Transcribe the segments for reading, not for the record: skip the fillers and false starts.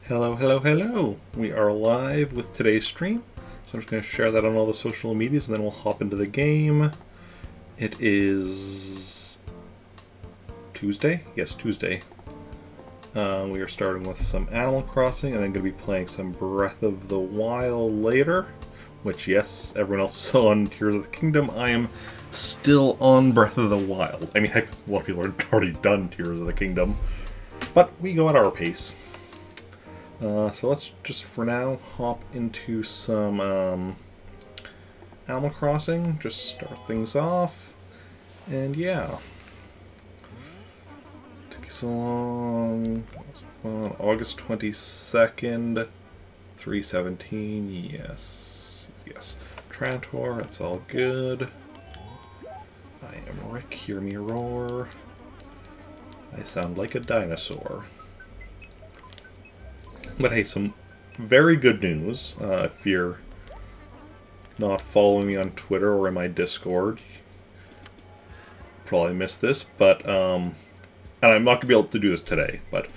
Hello, hello, hello! We are live with today's stream, so I'm just going to share that on all the social medias and then we'll hop into the game. It is Tuesday? Yes, Tuesday. We are starting with some Animal Crossing and then going to be playing some Breath of the Wild later. Which, yes, everyone else is on Tears of the Kingdom. I am still on Breath of the Wild. I mean, heck, a lot of people have already done Tears of the Kingdom. But we go at our pace. So let's just, for now, hop into some Animal Crossing. Just start things off. And yeah. Took so long. August 22nd, 3:17. Yes. Yes. Trantor, that's all good. I am Rick, hear me roar. I sound like a dinosaur. But hey, some very good news. If you're not following me on Twitter or in my Discord, you probably missed this. But and I'm not gonna be able to do this today. But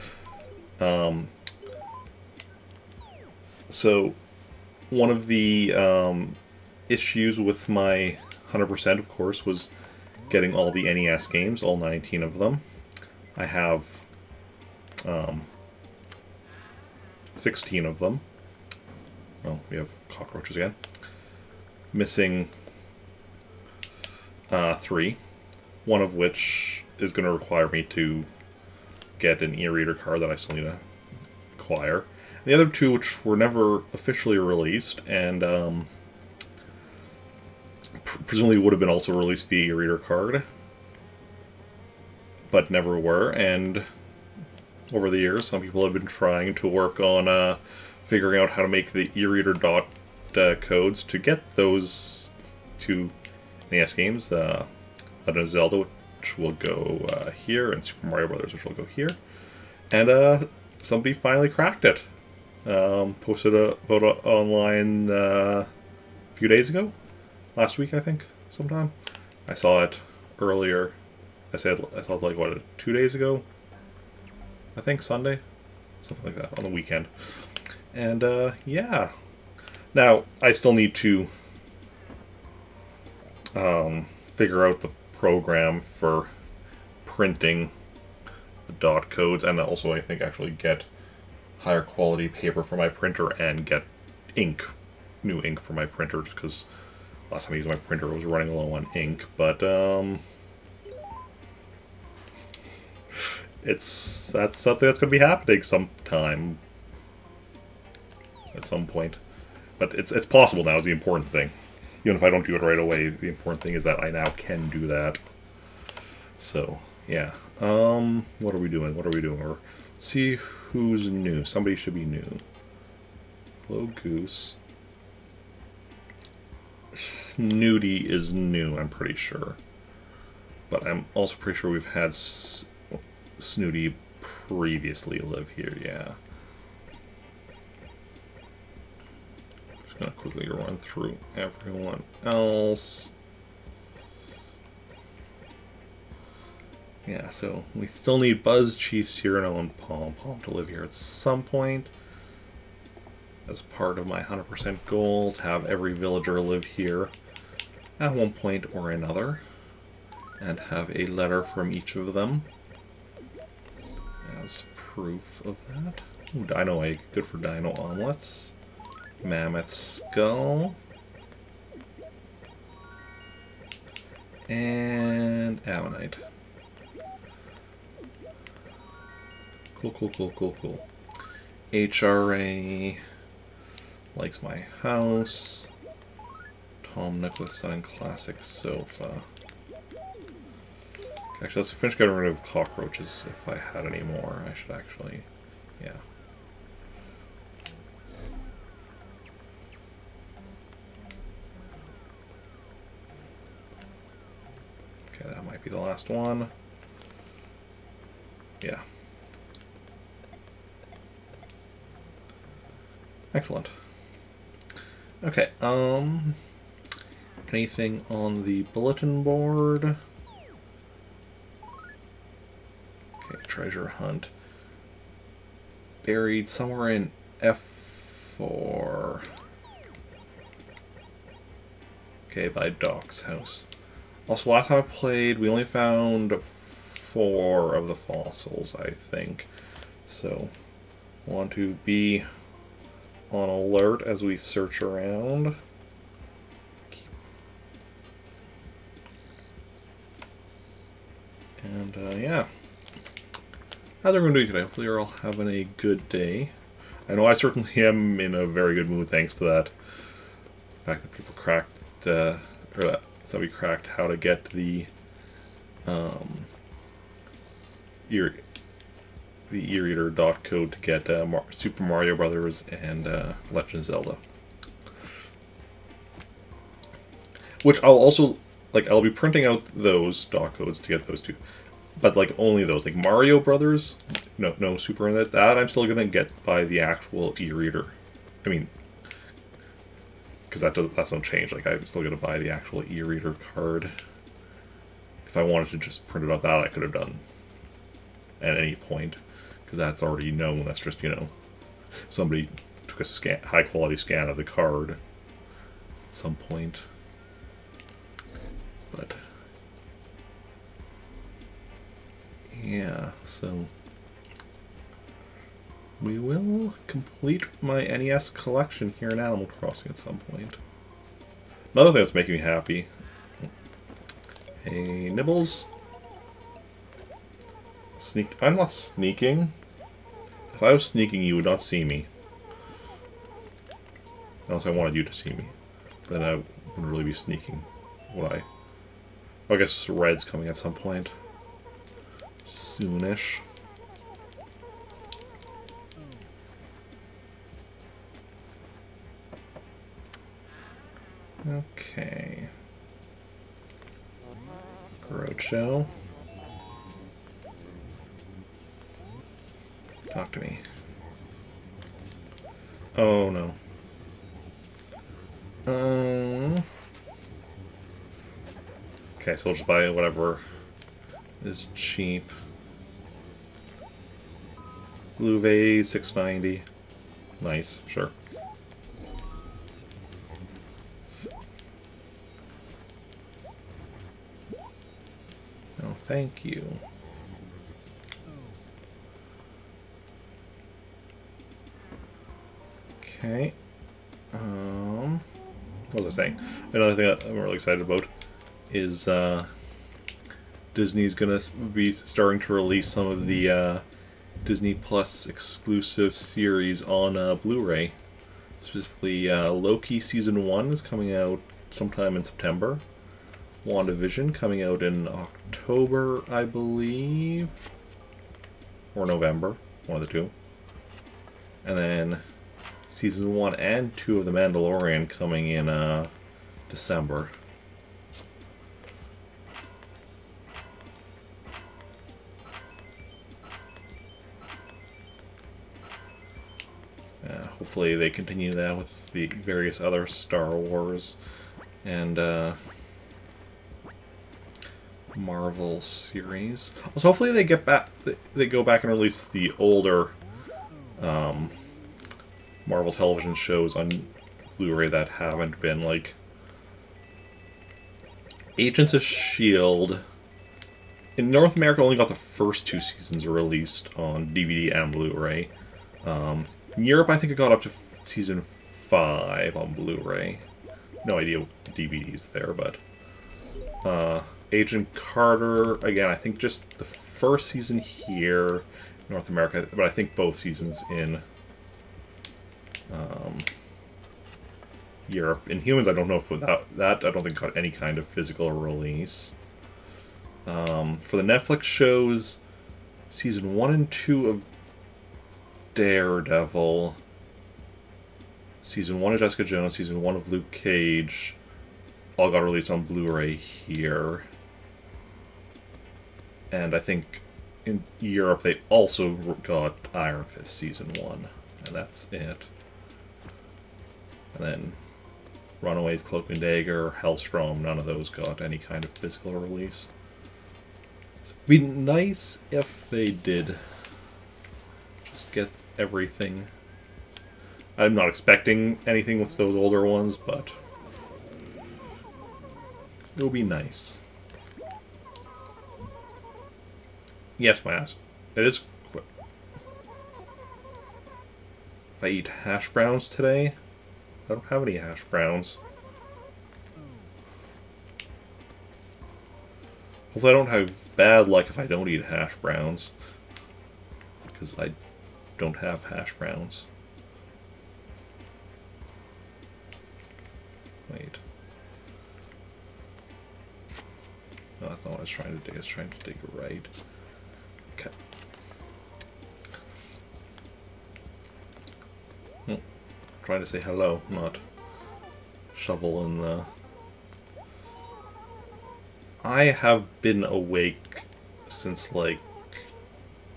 so one of the issues with my 100%, of course, was getting all the NES games, all 19 of them. I have 16 of them. Well, we have cockroaches again. Missing 3. One of which is going to require me to get an e-reader card that I still need to acquire. The other 2, which were never officially released, and presumably would have been also released via e-reader card, but never were, and over the years, some people have been trying to work on figuring out how to make the e-reader dot codes to get those 2 NES games. Legend of Zelda, which will go here, and Super Mario Brothers, which will go here. And somebody finally cracked it. Posted about it online a few days ago. Last week, I think, sometime. I saw it earlier. I saw it like, what, 2 days ago? I think Sunday, something like that, on the weekend. And yeah. Now, I still need to figure out the program for printing the dot codes, and also I think actually get higher quality paper for my printer and get ink, new ink for my printer, just because last time I used my printer it was running low on ink. But that's something that's going to be happening sometime, at some point. But it's possible now is the important thing. Even if I don't do it right away, the important thing is that I now can do that. So, yeah. What are we doing? What are we doing? Let's see who's new. Somebody should be new. Hello, Goose. Snooty is new, I'm pretty sure. But I'm also pretty sure we've had Snooty previously live here, yeah. Just gonna quickly run through everyone else. Yeah, so we still need Buzz, Chief, Cyrano, and Pom Pom to live here at some point. As part of my 100% goal to have every villager live here at one point or another. And have a letter from each of them as proof of that. Ooh, Dino Egg. Good for Dino Omelets. Mammoth Skull. And Ammonite. Cool, cool, cool, cool, cool. HRA likes my house. Tom Nicholas Sun Classic Sofa. Actually, let's finish getting rid of cockroaches if I had any more. I should actually, yeah. Okay, that might be the last one. Yeah. Excellent. Okay, anything on the bulletin board? Okay, treasure hunt. buried somewhere in F4. Okay, by Doc's house. Also, last time I played, we only found 4 of the fossils, I think. So, want to be on alert as we search around. And, yeah. How's everyone doing today? Hopefully you're all having a good day. I know I certainly am in a very good mood thanks to that. The fact that people cracked, or that we cracked how to get the e-reader dot code to get Super Mario Brothers and Legend of Zelda. Which I'll also, like, I'll be printing out those dot codes to get those two. But, like, only those. Like, Mario Brothers, no Super in it. That I'm still going to get by the actual e-reader. I mean, because that's no change. Like, I'm still going to buy the actual e-reader card. If I wanted to just print it out, that I could have done at any point. Because that's already known. That's just, you know, somebody took a high-quality scan of the card at some point. But yeah, so we will complete my NES collection here in Animal Crossing at some point. Another thing that's making me happy. Hey, Nibbles. I'm not sneaking. If I was sneaking, you would not see me. Unless I wanted you to see me. Then I wouldn't really be sneaking, would I? I guess Red's coming at some point. Soonish. Okay. Groucho. Talk to me. Oh no. Okay, so we'll just buy whatever is cheap. Blue vase, $6.90. Nice, sure. Oh, thank you. Okay. What was I saying? Another thing that I'm really excited about is Disney's gonna be starting to release some of the Disney Plus exclusive series on Blu-ray. Specifically, Loki Season 1 is coming out sometime in September. WandaVision coming out in October, I believe. Or November, one of the two. And then Season 1 and 2 of The Mandalorian coming in December. Hopefully they continue that with the various other Star Wars and Marvel series. Also, hopefully they go back and release the older Marvel television shows on Blu-ray that haven't been, like Agents of S.H.I.E.L.D. In North America, only got the first 2 seasons released on DVD and Blu-ray. In Europe, I think it got up to Season 5 on Blu-ray. No idea what DVD's there, but Agent Carter, again, I think just the first season here in North America, but I think both seasons in Europe. In Humans, I don't know if without that, I don't think got any kind of physical release. For the Netflix shows, Season 1 and 2 of Daredevil, Season 1 of Jessica Jones, Season 1 of Luke Cage, all got released on Blu-ray here. And I think in Europe they also got Iron Fist Season 1, and that's it. And then Runaways, Cloak and Dagger, Hellstrom, none of those got any kind of physical release. It'd be nice if they did just get everything. I'm not expecting anything with those older ones, but it'll be nice. Yes, my ass. It is quick. If I eat hash browns today, I don't have any hash browns. Hopefully I don't have bad luck if I don't eat hash browns. Because I don't have hash browns. Wait. No, that's not what I was trying to dig. I was trying to dig right. Okay. Trying to say hello, not shovel in the... I have been awake since like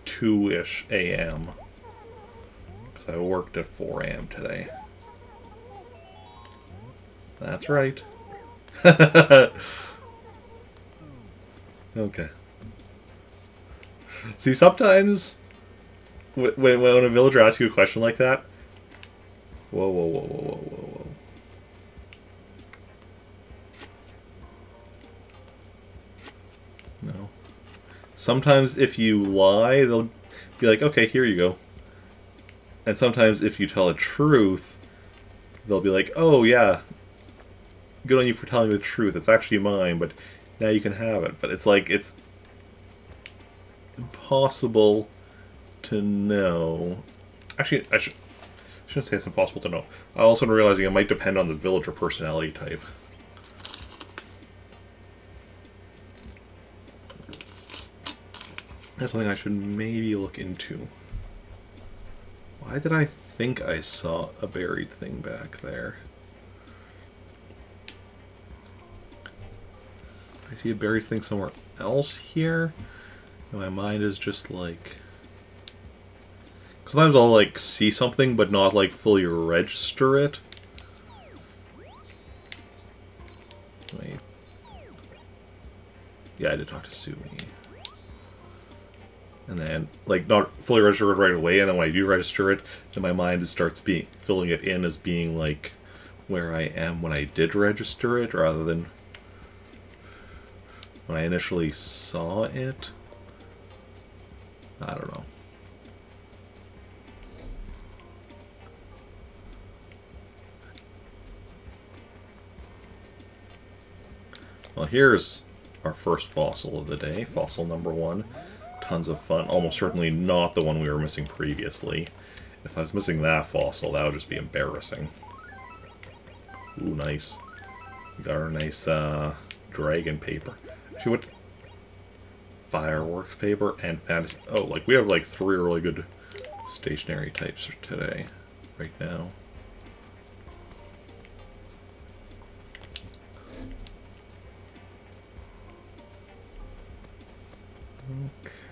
2-ish a.m. because I worked at 4 a.m. today. That's right. Okay. See, sometimes when a villager asks you a question like that, whoa, whoa, whoa, whoa, whoa, whoa, whoa. No. Sometimes if you lie, they'll be like, okay, here you go. And sometimes if you tell the truth, they'll be like, oh yeah, good on you for telling me the truth. It's actually mine, but now you can have it. But it's like, it's impossible to know. Actually, I shouldn't say it's impossible to know. I also am realizing it might depend on the villager personality type. That's something I should maybe look into. Why did I think I saw a buried thing back there? I see a buried thing somewhere else here? And my mind is just like... Sometimes I'll like see something but not like fully register it. Wait. Yeah, I did talk to Sumi. And then, like, not fully register it right away, and then when I do register it, then my mind starts filling it in as being, like, where I am when I did register it, rather than when I initially saw it. I don't know. Well, here's our first fossil of the day, fossil number 1. Tons of fun. Almost certainly not the one we were missing previously. If I was missing that fossil, that would just be embarrassing. Ooh, nice. We got our nice dragon paper. Actually, what? Fireworks paper and fantasy. Oh, like we have like 3 really good stationary types today, right now.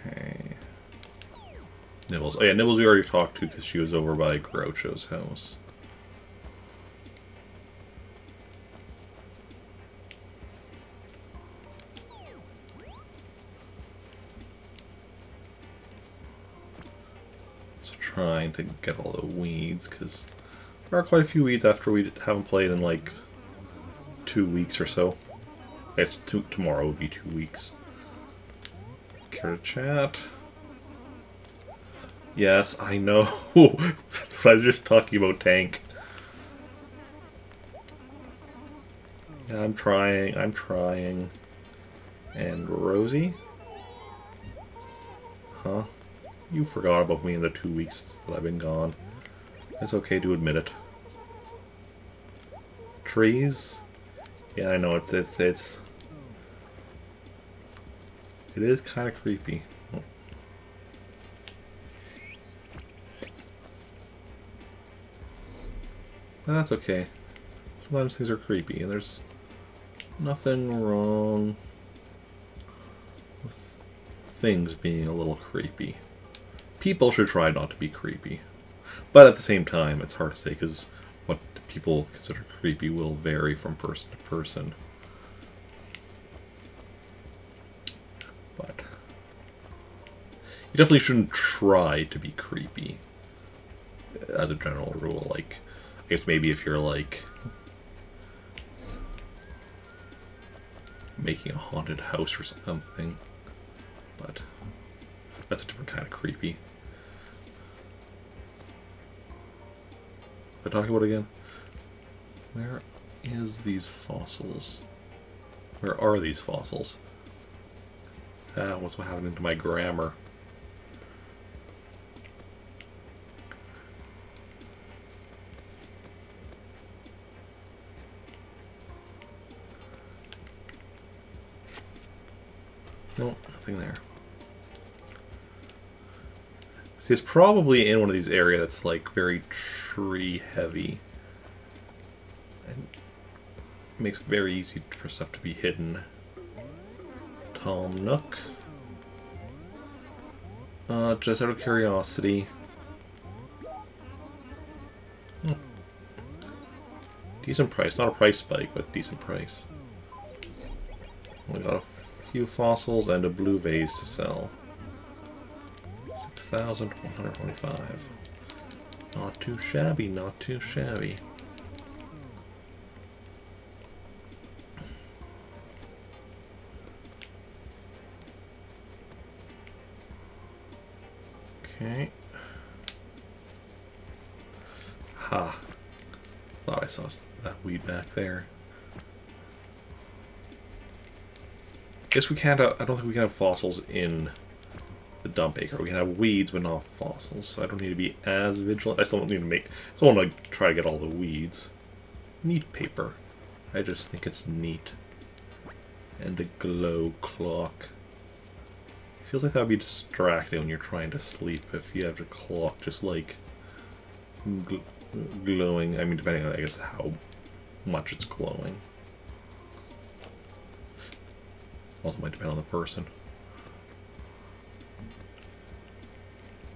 Okay. Nibbles. Oh yeah, Nibbles we already talked to because she was over by Groucho's house. So trying to get all the weeds because there are quite a few weeds after we haven't played in like 2 weeks or so. I guess tomorrow would be 2 weeks. Care to chat? Yes, I know. That's what I was just talking about, Tank. Yeah, I'm trying. And Rosie? Huh? You forgot about me in the 2 weeks that I've been gone. It's okay to admit it. Trees? Yeah, I know, it is kind of creepy. Oh. That's okay. Sometimes things are creepy, and there's nothing wrong with things being a little creepy. People should try not to be creepy. But at the same time, it's hard to say, because what people consider creepy will vary from person to person. But you definitely shouldn't try to be creepy. as a general rule. Like, I guess maybe if you're like making a haunted house or something, but that's a different kind of creepy. What am I talking about again? Where is these fossils? Where are these fossils? What's happening to my grammar? Nope, nothing there. See, it's probably in one of these areas that's like very tree heavy. And makes it very easy for stuff to be hidden. Tom Nook. Just out of curiosity. Decent price. Not a price spike, but decent price. We got a few fossils and a blue vase to sell. 6,125. Not too shabby, not too shabby. Okay. Ha. Thought I saw that weed back there. Guess we can't, I don't think we can have fossils in the dump acre. We can have weeds, but not fossils, so I don't need to be as vigilant. I still don't need to make, I still want to try to get all the weeds. Neat paper. I just think it's neat. And a glow clock. Feels like that would be distracting when you're trying to sleep if you have your clock just like glowing. I mean, depending on, I guess, how much it's glowing. Also might depend on the person.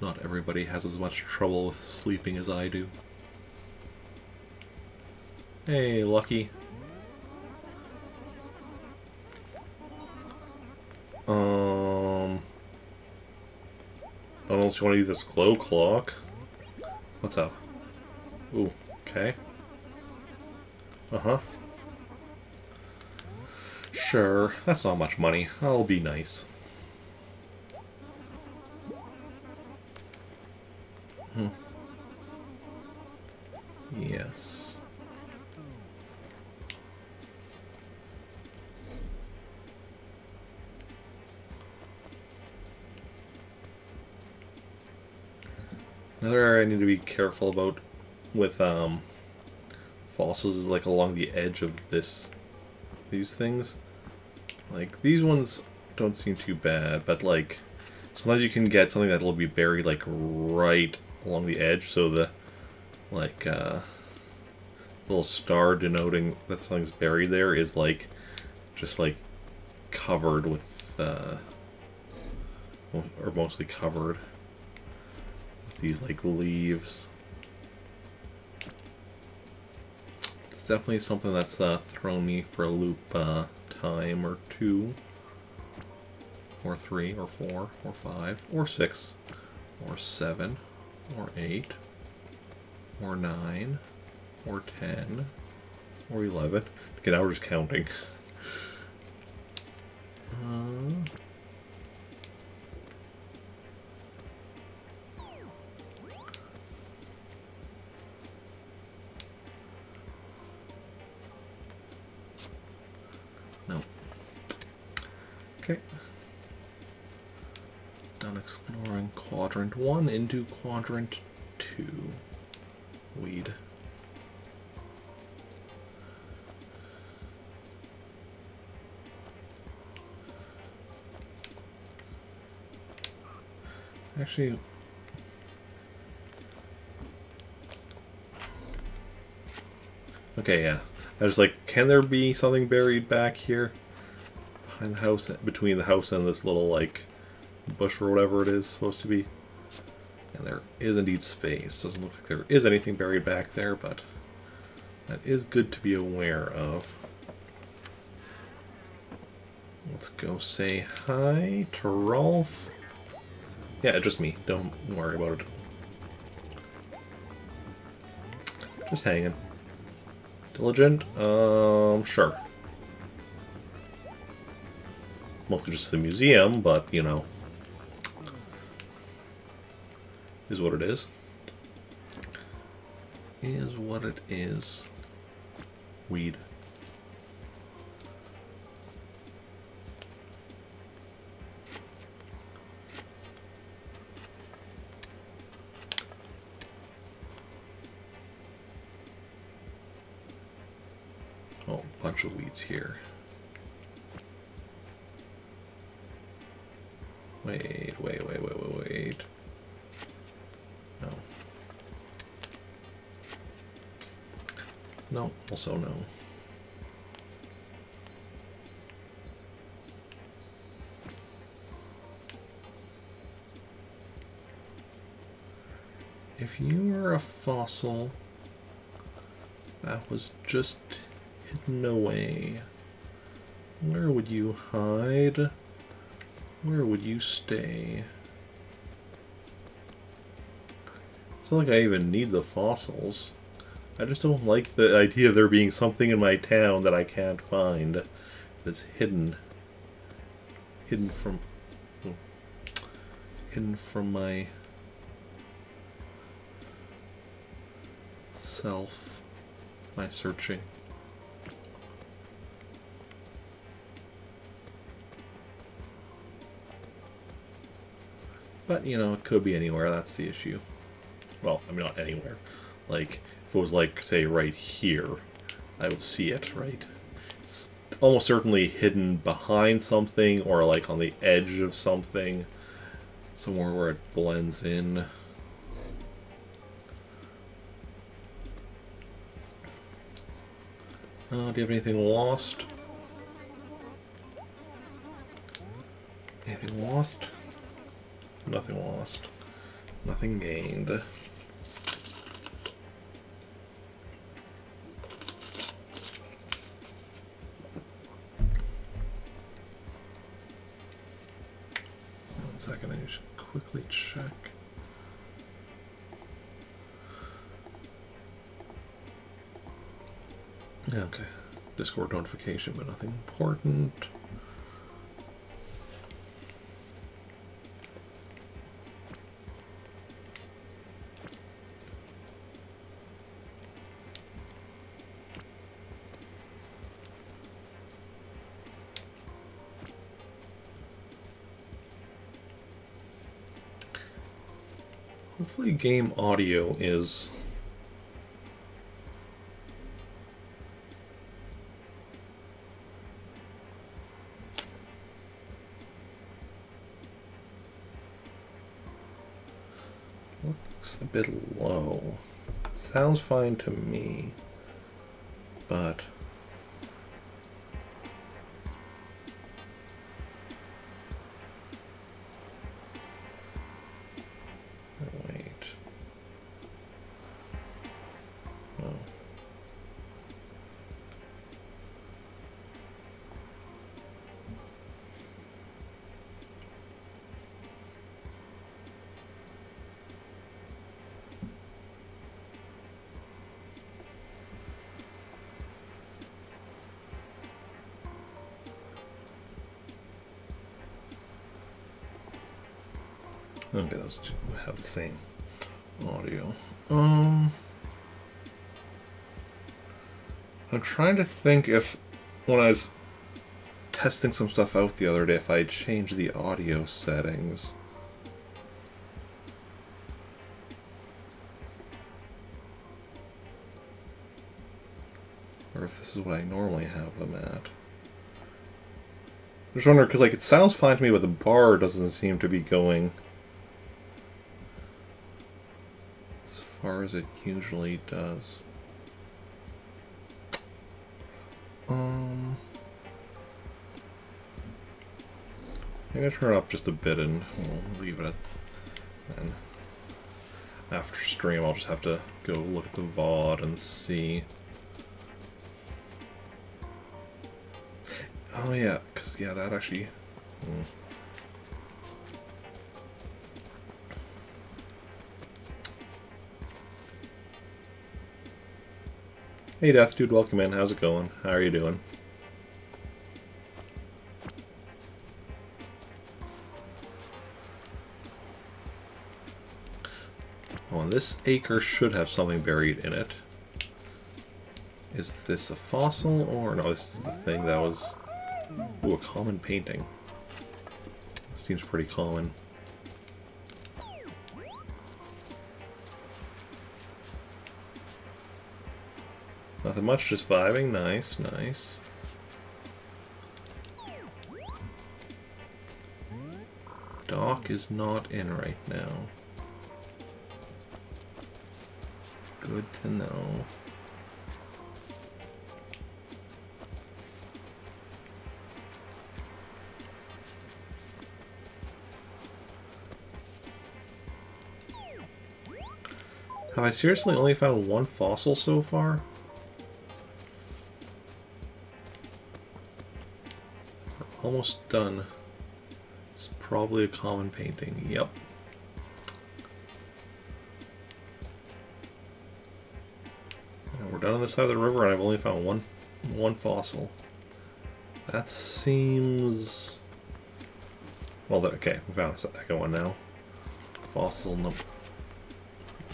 Not everybody has as much trouble with sleeping as I do. Hey, Lucky. Unless you want to use this glow clock. What's up? Ooh, okay. Uh-huh. Sure, that's not much money. I'll be nice. Yes. Another area I need to be careful about with fossils is like along the edge of these things. Like these ones don't seem too bad, but like sometimes you can get something that'll be buried like right along the edge, so the like little star denoting that something's buried there is like just like covered with or mostly covered with these like leaves. It's definitely something that's thrown me for a loop time or two or 3 or 4 or 5 or 6 or 7 or 8 or 9 or 10 or 11. Okay, now we're just counting. No. Okay. Done exploring quadrant 1 into quadrant 2. Weed. Actually, okay, yeah. I was like, can there be something buried back here behind the house, between the house and this little like bush or whatever it is supposed to be? And there is indeed space. Doesn't look like there is anything buried back there, but that is good to be aware of. Let's go say hi to Rolf. Yeah, just me. Don't worry about it. Just hanging. Diligent? Sure. Mostly just the museum, but, you know, is what it is. Is what it is. Weed. Oh, a bunch of weeds here. Wait. No. No, also no. If you were a fossil that was just hidden away, where would you hide? Where would you stay? It's not like I even need the fossils. I just don't like the idea of there being something in my town that I can't find that's hidden. Hidden from my self, my searching. But, you know, it could be anywhere, that's the issue. Well, I mean, not anywhere. Like, if it was, like, say, right here, I would see it, right? It's almost certainly hidden behind something, or, like, on the edge of something. Somewhere where it blends in. Do you have anything lost? Anything lost? Nothing lost. Nothing gained. 1 second, I should quickly check. Okay. Discord notification, but nothing important. Hopefully game audio is looks a bit low. Sounds fine to me, but wait. No. Okay, those two have the same audio. I'm trying to think if, when I was testing some stuff out the other day, if I changed the audio settings. Or if this is what I normally have them at. I'm just wondering, because like, it sounds fine to me, but the bar doesn't seem to be going as far as it usually does. I'm gonna turn it up just a bit and we'll leave it. And after stream, I'll just have to go look at the VOD and see. Oh yeah, because yeah, that actually. Hey Death Dude, welcome in. How's it going? How are you doing? Oh, and this acre should have something buried in it. Is this a fossil or... no, this is the thing that was... ooh, a common painting. Seems pretty common. Nothing much, just vibing. Nice, nice. Doc is not in right now. Good to know. Have I seriously only found one fossil so far? We're almost done. It's probably a common painting. Yep. And we're done on this side of the river and I've only found one fossil. That seems... well, okay, we found a second one now. Fossil number...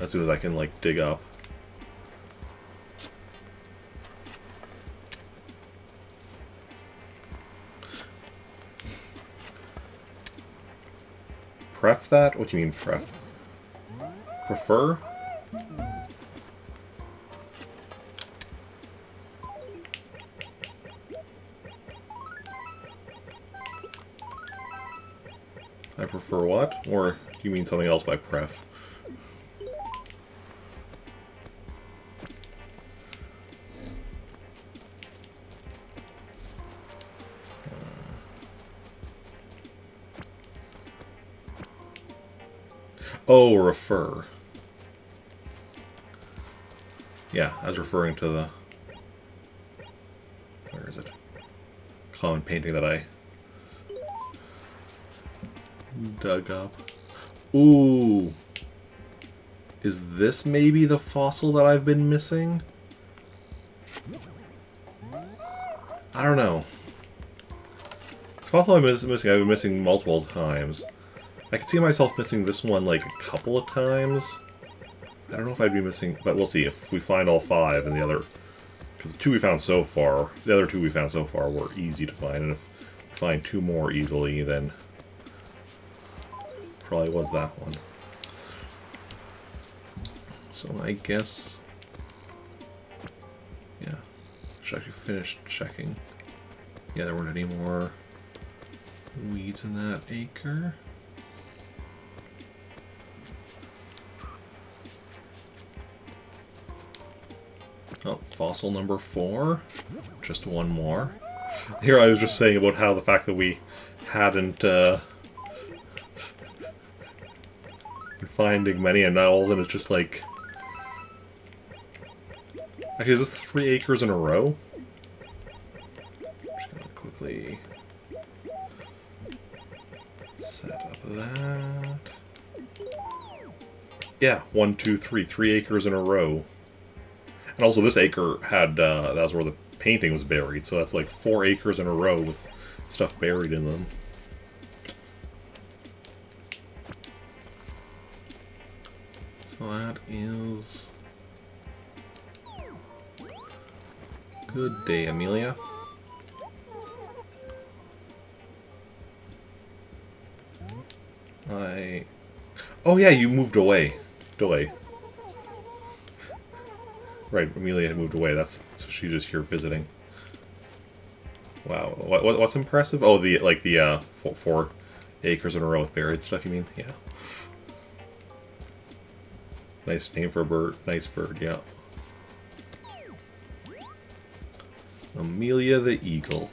as soon as I can, like, dig up. Pref that? What do you mean, pref? Prefer? I prefer what? Or do you mean something else by pref? Oh, refer. Yeah, I was referring to the... where is it? Common painting that I dug up. Ooh! Is this maybe the fossil that I've been missing? I don't know. This fossil I've been missing multiple times. I could see myself missing this one like a couple of times. I don't know if I'd be missing, but we'll see if we find all 5 and the other... because the 2 we found so far, the other 2 we found so far were easy to find, and if we find 2 more easily, then probably was that one. So I guess... yeah, should actually finish checking. Yeah, there weren't any more weeds in that acre. Oh, fossil number 4. Just one more. Here I was just saying about how the fact that we hadn't been finding many, and now all of them is just like... actually, is this 3 acres in a row? I'm just gonna quickly set up that. Yeah, 1, 2, 3. 3 acres in a row. And also this acre had, that was where the painting was buried, so that's like 4 acres in a row with stuff buried in them. So that is... good day, Amelia. oh yeah, you moved away. Right, Amelia had moved away. So she's just here visiting. Wow, what's impressive? Oh, the 4 acres in a row with buried stuff. You mean? Yeah. Nice name for a bird. Nice bird. Yeah. Amelia the Eagle.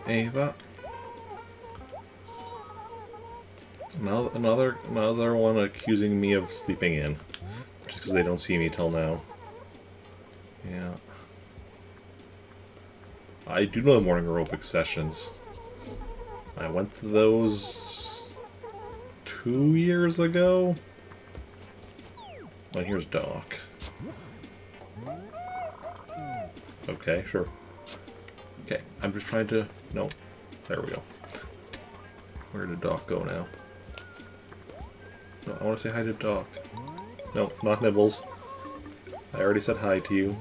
Ava. Another one accusing me of sleeping in. Just because they don't see me till now. Yeah. I do know the morning aerobic sessions. I went to those 2 years ago. Oh, here's Doc. Okay, sure. Okay, I'm just trying to... No. There we go. Where did Doc go now? No, I want to say hi to Doc. No, not Nibbles. I already said hi to you.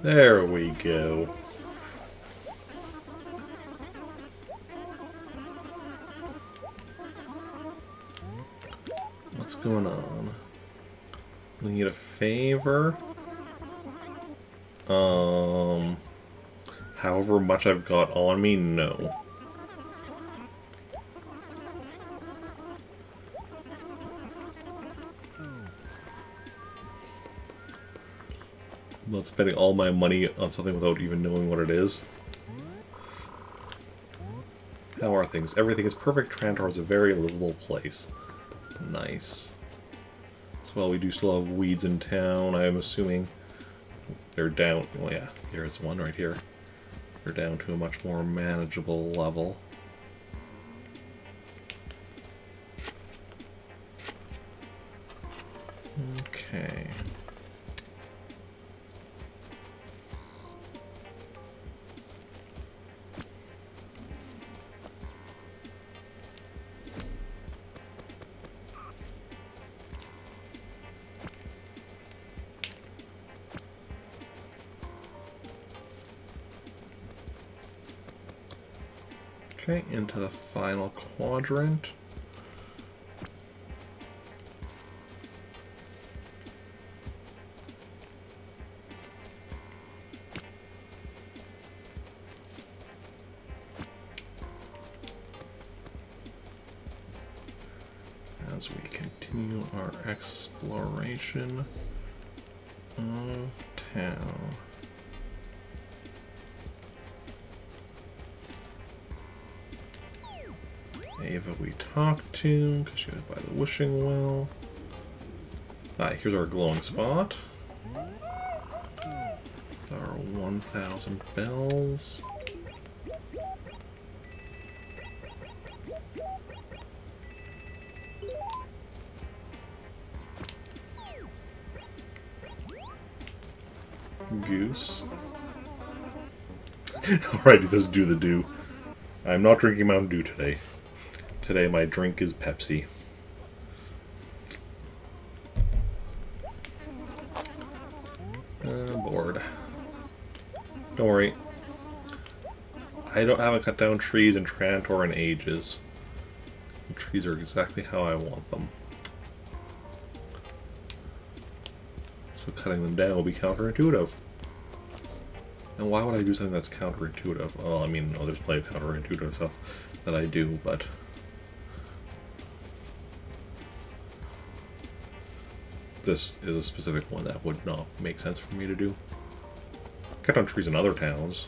There we go. What's going on? We need a favor. However much I've got on me, no. I'm not spending all my money on something without even knowing what it is. How are things? Everything is perfect. Trantor is a very livable place. Nice. So, well, we do still have weeds in town, I'm assuming. They're down. Well, yeah, there's one right here. They're down to a much more manageable level. Okay. Okay, into the final quadrant. As we continue our exploration of town. Ava we talked to, because she was by the wishing well. Alright, here's our glowing spot. Our 1,000 bells. Goose. Alright, he says do the do. I'm not drinking Mountain Dew today. Today my drink is Pepsi. Bored. Don't worry. I haven't cut down trees in Trantor in ages. The trees are exactly how I want them. So cutting them down will be counterintuitive. And why would I do something that's counterintuitive? Well, I mean, there's plenty of counterintuitive stuff that I do, but... this is a specific one that would not make sense for me to do. Cut down trees in other towns.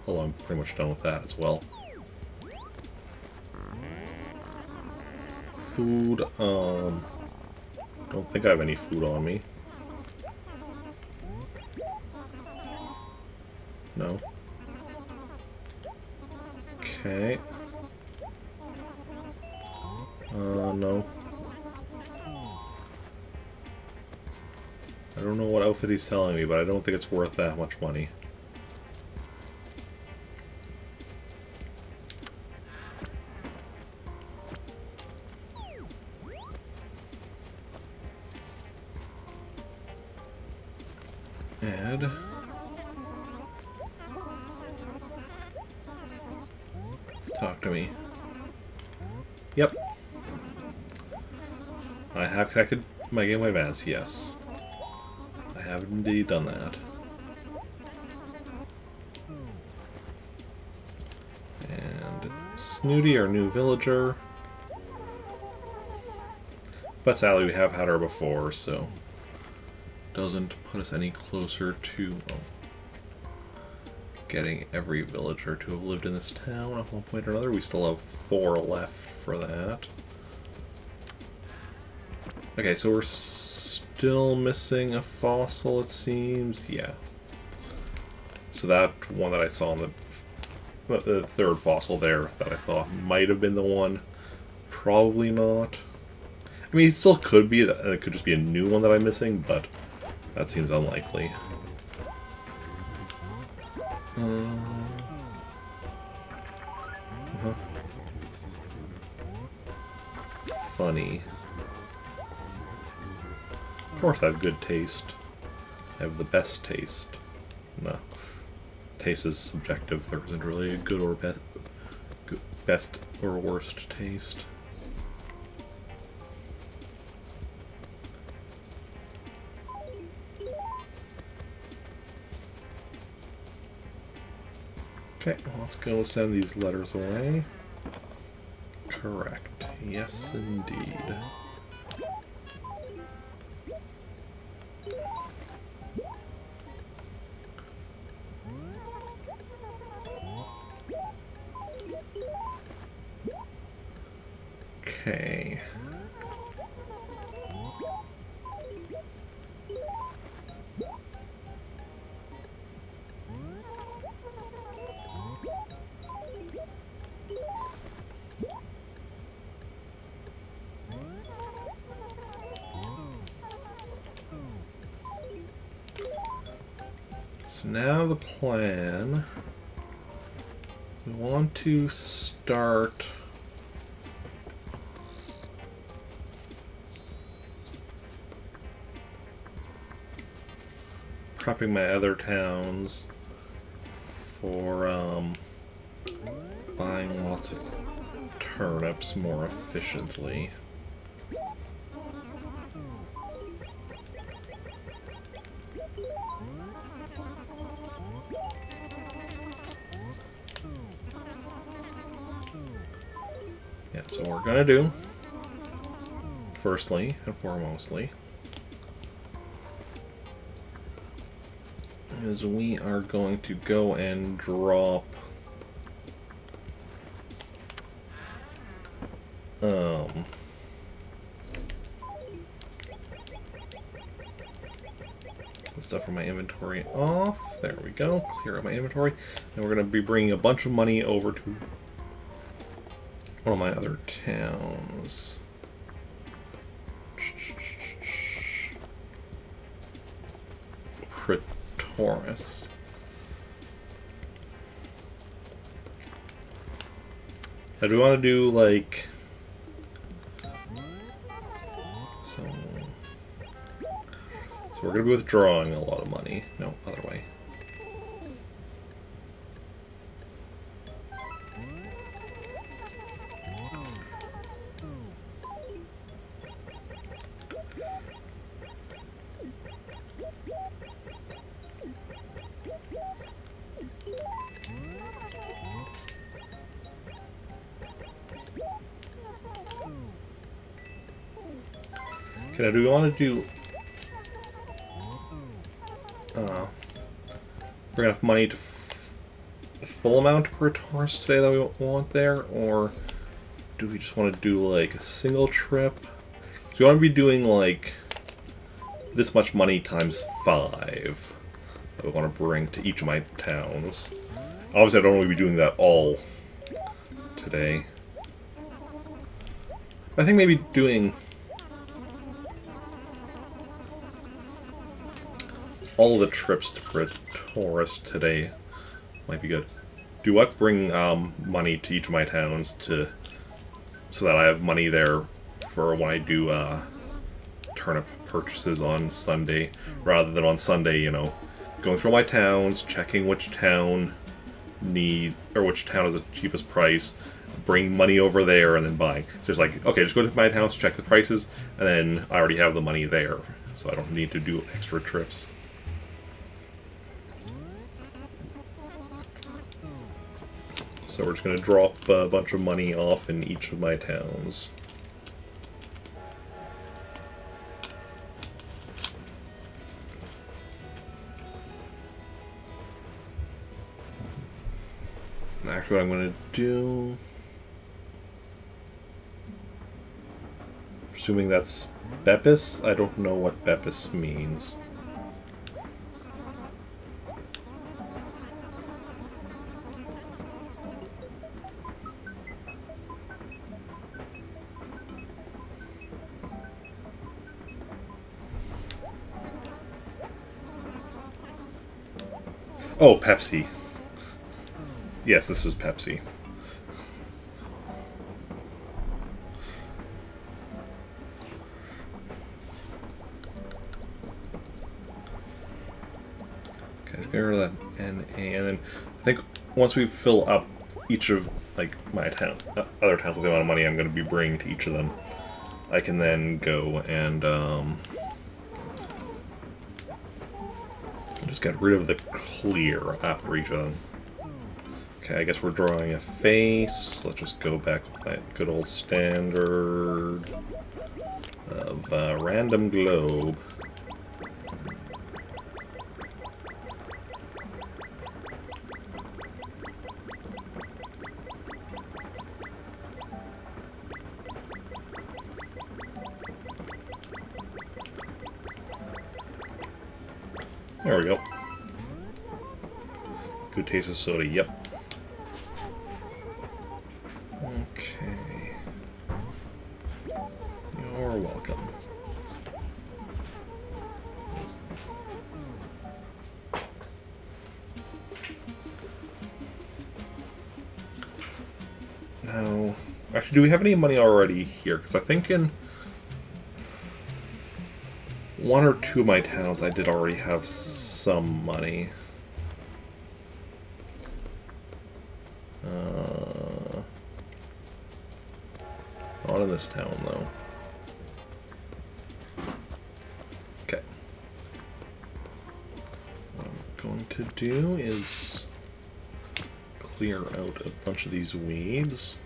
Although I'm pretty much done with that as well. Food, don't think I have any food on me. No. Okay. No. I don't know what outfit he's selling me, but I don't think it's worth that much money. Add. Talk to me. Yep. I have connected my Game Boy Advance, yes. I have indeed done that. And Snooty, our new villager. But sadly we have had her before, so doesn't put us any closer to... Oh. getting every villager to have lived in this town at one point or another. We still have 4 left for that. Okay, so we're still missing a fossil, it seems. Yeah. So that one that I saw in the third fossil there that I thought might have been the one, probably not. I mean, it still could be. It could just be a new one that I'm missing, but that seems unlikely. Funny. Of course I have good taste. I have the best taste. No. Taste is subjective. There isn't really a good or best or worst taste. Okay, well, let's go send these letters away. Correct. Yes, indeed. Okay. So now the plan, we want to start prepping my other towns for buying lots of turnips more efficiently. Yeah, so what we're gonna do, firstly and foremostly, is we are going to go and drop the stuff from my inventory off. There we go. Clear out my inventory. And we're going to be bringing a bunch of money over to one of my other towns. Praetoris. Now, do we want to do, like... So we're going to be withdrawing a lot of money. No, other way. Okay, now do we want to do... bring enough money to full amount per Taurus today that we want there, or do we just want to do like a single trip? So we want to be doing like this much money times 5 that we want to bring to each of my towns. Obviously I don't want to be doing that all today. I think maybe doing all the trips to Praetoris today might be good. Do what? Bring money to each of my towns so that I have money there for when I do turnip purchases on Sunday, rather than on Sunday, you know, going through my towns, checking which town needs or which town is the cheapest price, bring money over there, and then buying. So it's like, okay, just go to my house, check the prices, and then I already have the money there, so I don't need to do extra trips. So we're just going to drop a bunch of money off in each of my towns. Actually, what I'm going to do... Assuming that's Bepis? I don't know what Bepis means. Oh, Pepsi. Yes, this is Pepsi. Okay, just get rid of that NA, and then I think once we fill up each of like my town, other towns with the amount of money I'm going to be bringing to each of them, I can then go and just get rid of the clear after each of them. Okay, I guess we're drawing a face. Let's just go back with that good old standard of random globe. There we go. Good taste of soda, yep. Okay. You're welcome. Now, actually, do we have any money already here? Because I think in one or two of my towns I did already have some money. Not in this town, though. Okay. What I'm going to do is clear out a bunch of these weeds.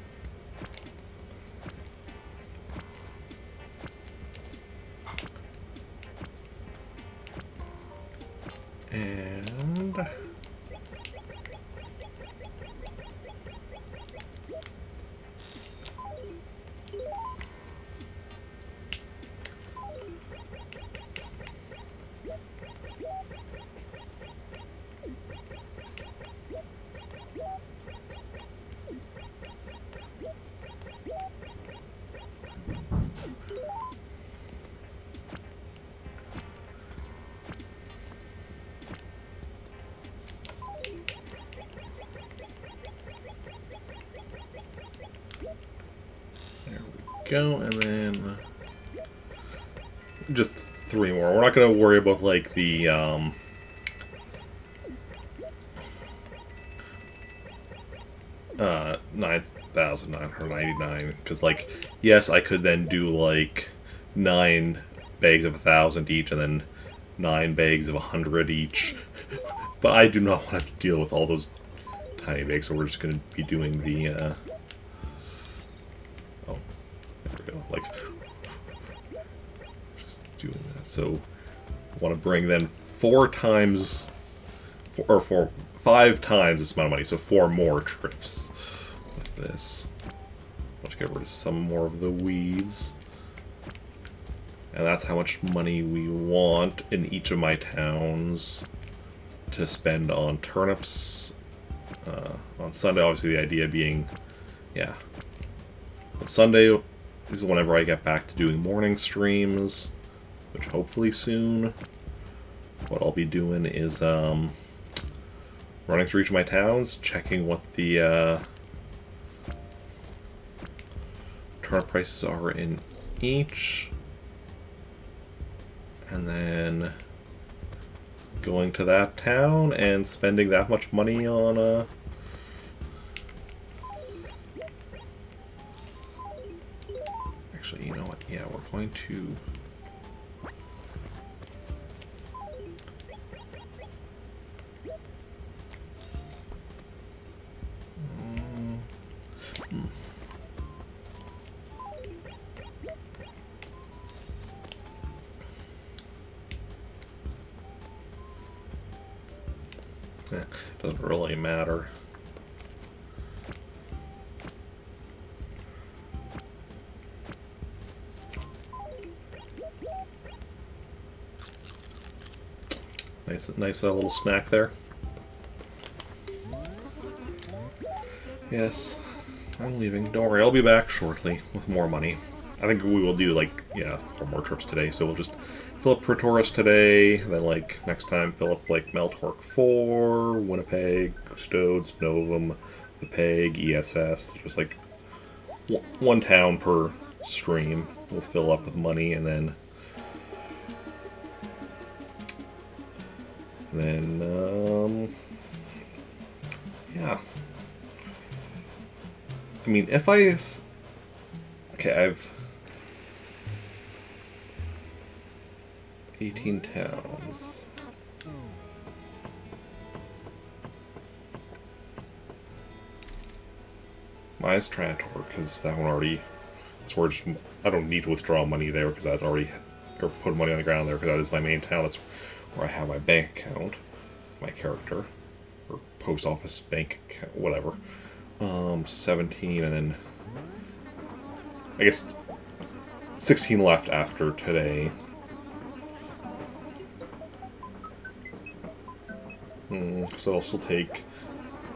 And go, and then just 3 more. We're not going to worry about like the 9,999, because like, yes, I could then do like 9 bags of 1,000 each, and then 9 bags of 100 each, but I do not want to have to deal with all those tiny bags, so we're just going to be doing the like, just doing that. So, I want to bring then 4 times, or 5 times this amount of money, so 4 more trips with this. Let's get rid of some more of the weeds. And that's how much money we want in each of my towns to spend on turnips. On Sunday, obviously the idea being, yeah, on Sunday is whenever I get back to doing morning streams, which hopefully soon. What I'll be doing is running through each of my towns, checking what the turnip prices are in each, and then going to that town and spending that much money on actually, you know what? Yeah, we're going to doesn't really matter. Nice little snack there. Yes, I'm leaving. Don't worry, I'll be back shortly with more money. I think we will do, like, yeah, 4 more trips today, so we'll just fill up Pretoris today, then, like, next time fill up, like, Meltork 4, Winnipeg, Custodes, Novum, The Peg, ESS, just, like, one town per stream we'll fill up with money, and then yeah. I mean, if I... Okay, I've 18 towns. Minus Trantor, because that one already... So we're just, I don't need to withdraw money there, because I'd already... Or put money on the ground there, because that is my main town. That's where I have my bank account with my character. Or post office bank account, whatever. 17, and then... I guess 16 left after today. So it'll still take...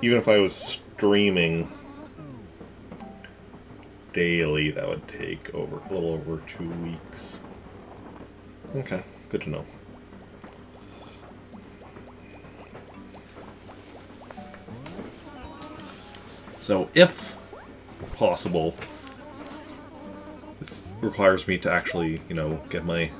Even if I was streaming daily, that would take a little over 2 weeks. Okay, good to know. So, if possible, this requires me to actually, you know, get my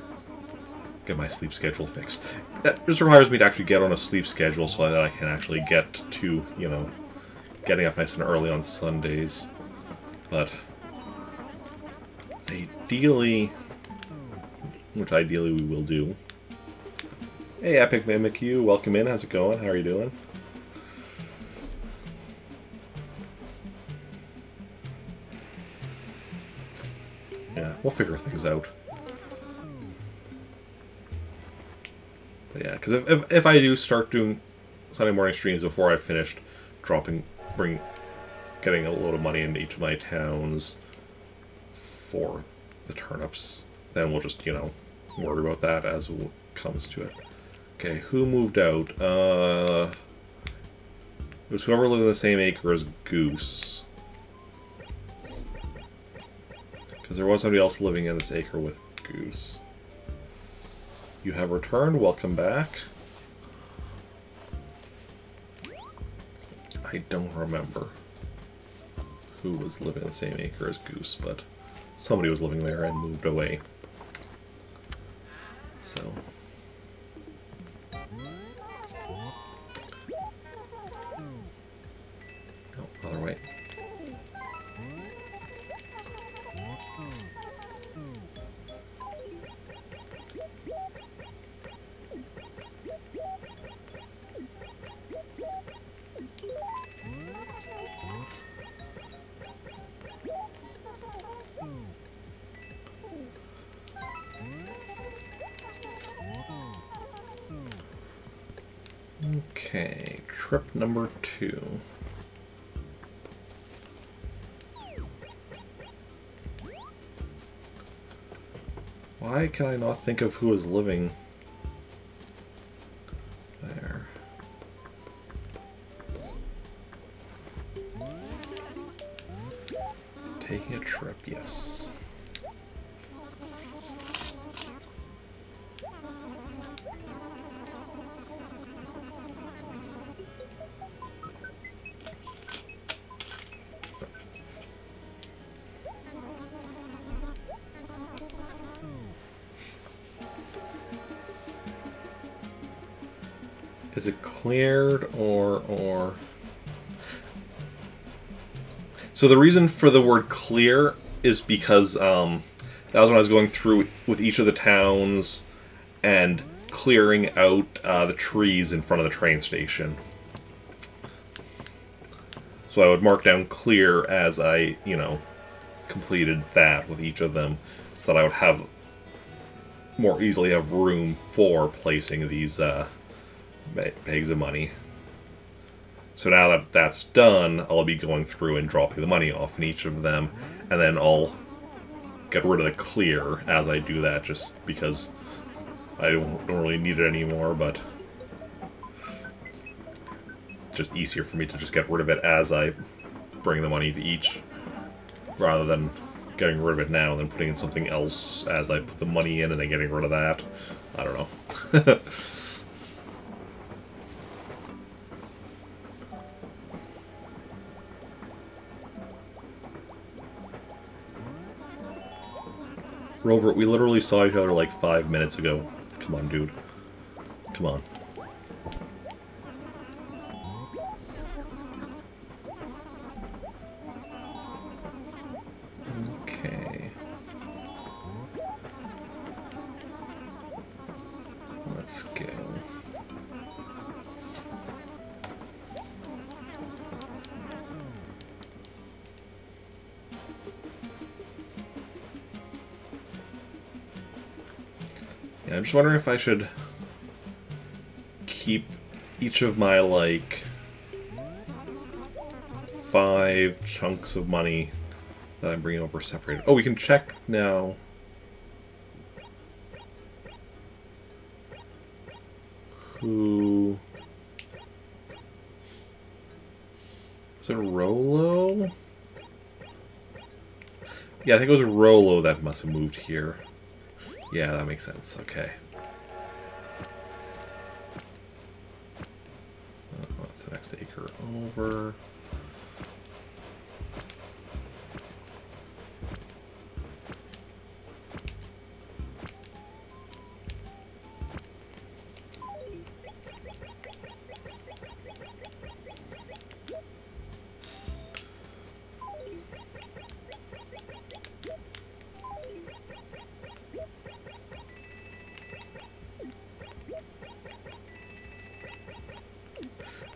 sleep schedule fixed. That just requires me to actually get on a sleep schedule so that I can actually get to, you know, getting up nice and early on Sundays. But ideally, which ideally we will do. Hey, Epic Mimic You, welcome in. How's it going? How are you doing? Yeah, we'll figure things out. But yeah, because if I do start doing Sunday morning streams before I've finished getting a load of money into each of my towns for the turnips, then we'll just, you know, worry about that as it comes to it. Okay, who moved out? It was whoever lived in the same acre as Goose. Because there was somebody else living in this acre with Goose. You have returned. Welcome back. I don't remember who was living in the same acre as Goose, but somebody was living there and moved away. So... Oh, other way. Okay, trip number 2. Why can I not think of who is living there? Taking a trip, yes. Is it cleared or... So the reason for the word clear is because that was when I was going through with each of the towns and clearing out the trees in front of the train station. So I would mark down clear as I, you know, completed that with each of them, so that I would have more easily have room for placing these bags of money. So now that that's done, I'll be going through and dropping the money off in each of them, and then I'll get rid of the clear as I do that, just because I don't really need it anymore, but just easier for me to just get rid of it as I bring the money to each, rather than getting rid of it now and then putting in something else as I put the money in and then getting rid of that. I don't know. Rover, we literally saw each other like 5 minutes ago. Come on, dude. Come on. Okay. Let's go. Yeah, I'm just wondering if I should keep each of my, like, 5 chunks of money that I'm bringing over separated. Oh, we can check now. Who... Is it Rolo? Yeah, I think it was Rolo that must have moved here. Yeah, that makes sense. Okay. What's the next acre over?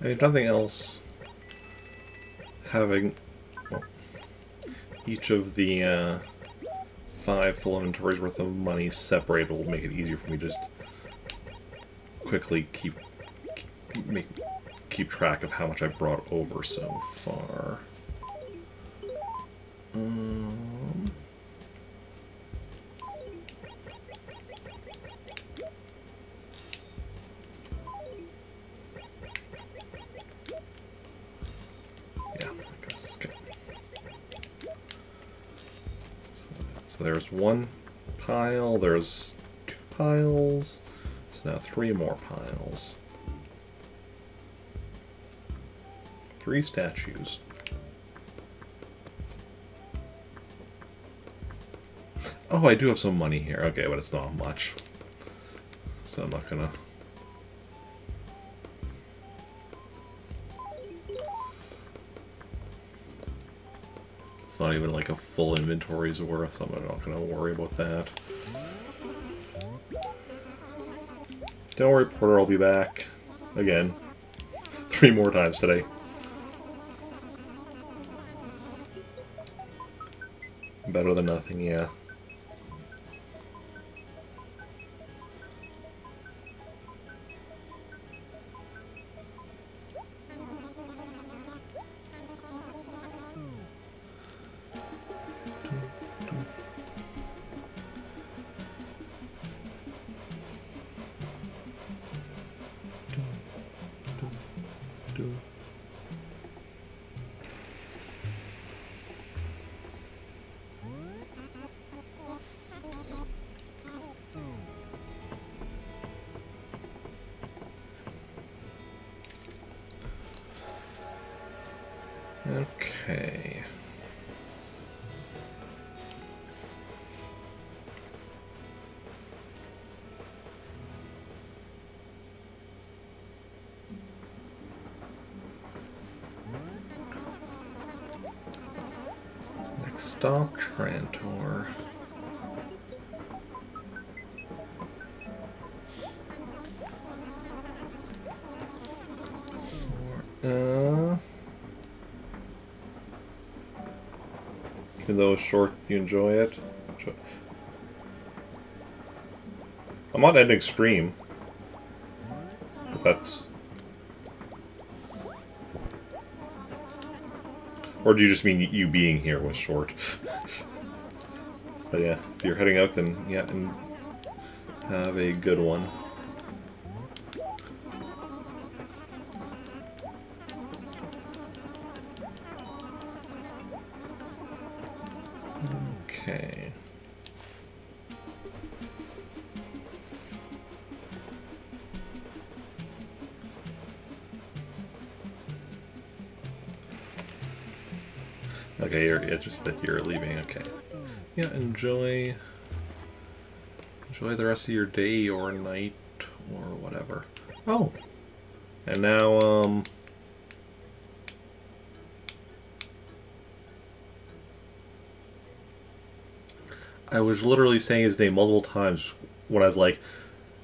I mean, if nothing else, having each of the 5 full inventories worth of money separated will make it easier for me to just quickly keep track of how much I brought over so far. There's 1 pile, there's 2 piles, so now 3 more piles. 3 statues. Oh, I do have some money here. Okay, but it's not much. So I'm not gonna... It's not even like a full inventory's worth, so I'm not gonna worry about that. Don't worry, Porter, I'll be back. Again. 3 more times today. Better than nothing, yeah. Okay. Next stop, Trantor. Even though it's short, you enjoy it. I'm not ending stream. If that's... Or do you just mean you being here was short? But yeah, if you're heading out, then yeah, and have a good one. Okay. Okay, it's just that you're leaving. Okay. Yeah, enjoy the rest of your day or night or whatever. Oh, and now I was literally saying his name multiple times when I was like,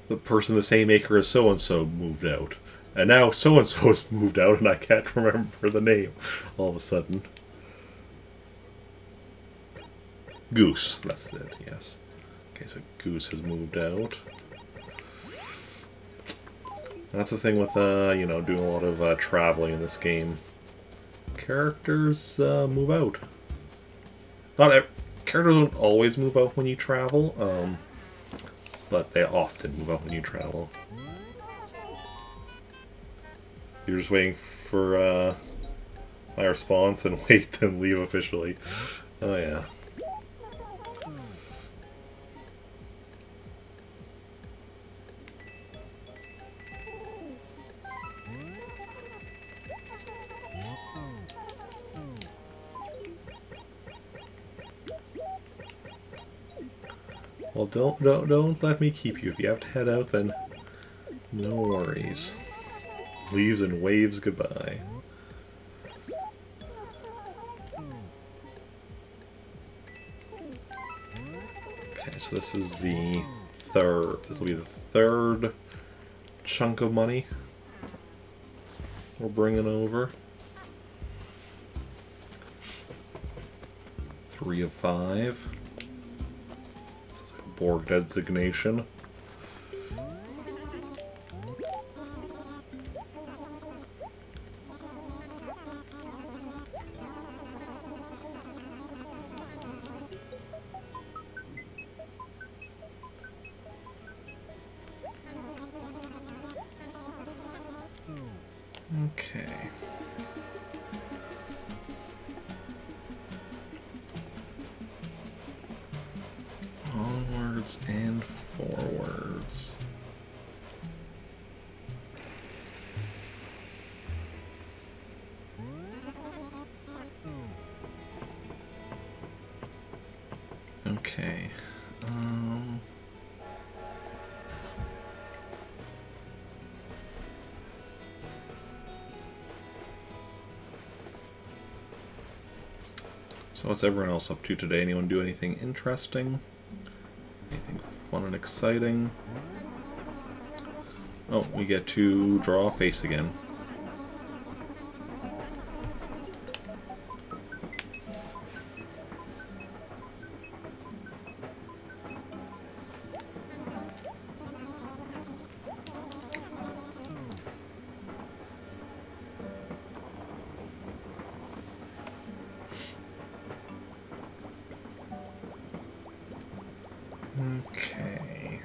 the person the same acre as so and so moved out, and now so and so has moved out, and I can't remember the name all of a sudden. Goose, that's it, yes. Okay, so Goose has moved out. That's the thing with, you know, doing a lot of traveling in this game. Characters move out. Characters don't always move out when you travel, but they often move out when you travel. You're just waiting for my response and wait, then leave officially. Oh yeah. Well, don't let me keep you. If you have to head out, then no worries. Leaves and waves goodbye. Okay, so this is the third. This will be the third chunk of money we're bringing over. 3 of 5. Borg designation. Okay. Onwards and forwards. Okay. So what's everyone else up to today? Anyone do anything interesting? Anything fun and exciting? Oh, we get to draw a face again. Okay.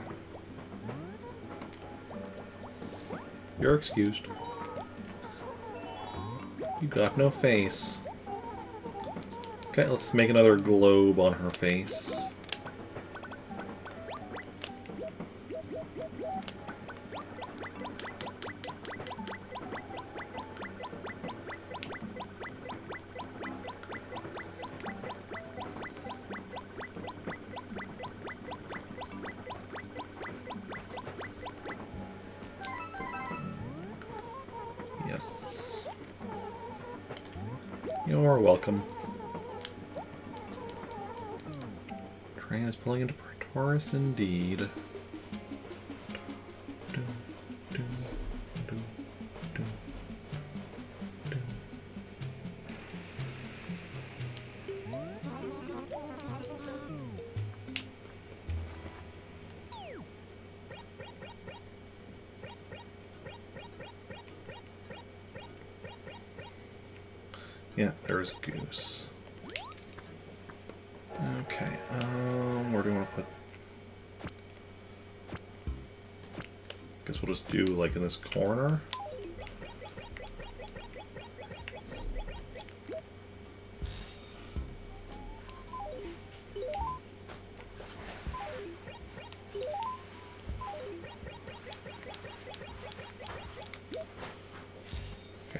You're excused. You got no face. Okay, let's make another globe on her face. Yes. You're welcome. Train is pulling into Taurus indeed. Yeah, there's Goose. Okay, where do you want to put... Guess we'll just do, like, in this corner.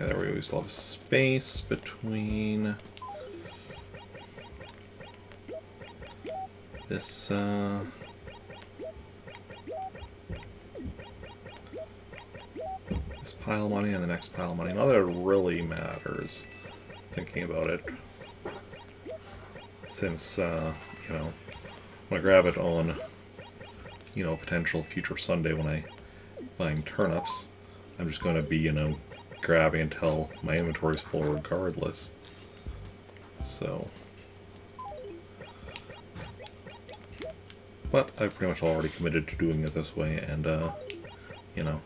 Okay, there we go. We still have space between this, this pile of money and the next pile of money. Not that it really matters, thinking about it, since, you know, when I grab it on, you know, potential future Sunday when I buying turnips, I'm just going to be, you know, grabbing until my inventory's full regardless. So, but I've pretty much already committed to doing it this way, and you know,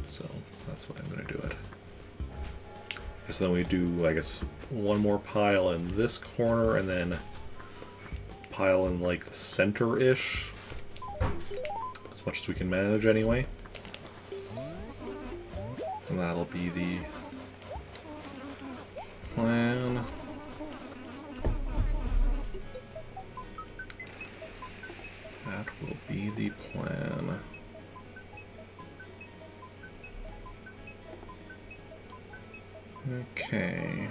so that's why I'm going to do it. So then we do, I guess, one more pile in this corner, and then pile in like the center-ish, as much as we can manage anyway. And that'll be the plan. That will be the plan. Okay.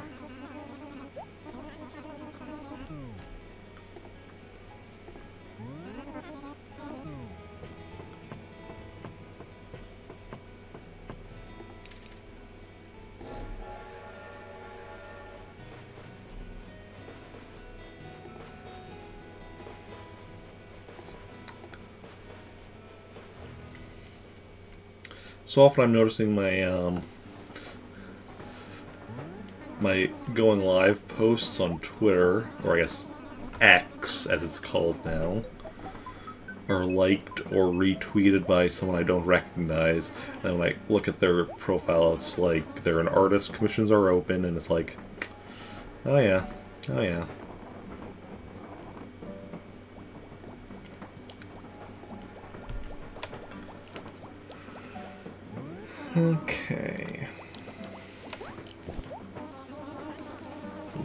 So often I'm noticing my my going live posts on Twitter, or I guess X as it's called now, are liked or retweeted by someone I don't recognize. And when I look at their profile, it's like they're an artist, commissions are open, and it's like, oh yeah, oh yeah. Okay.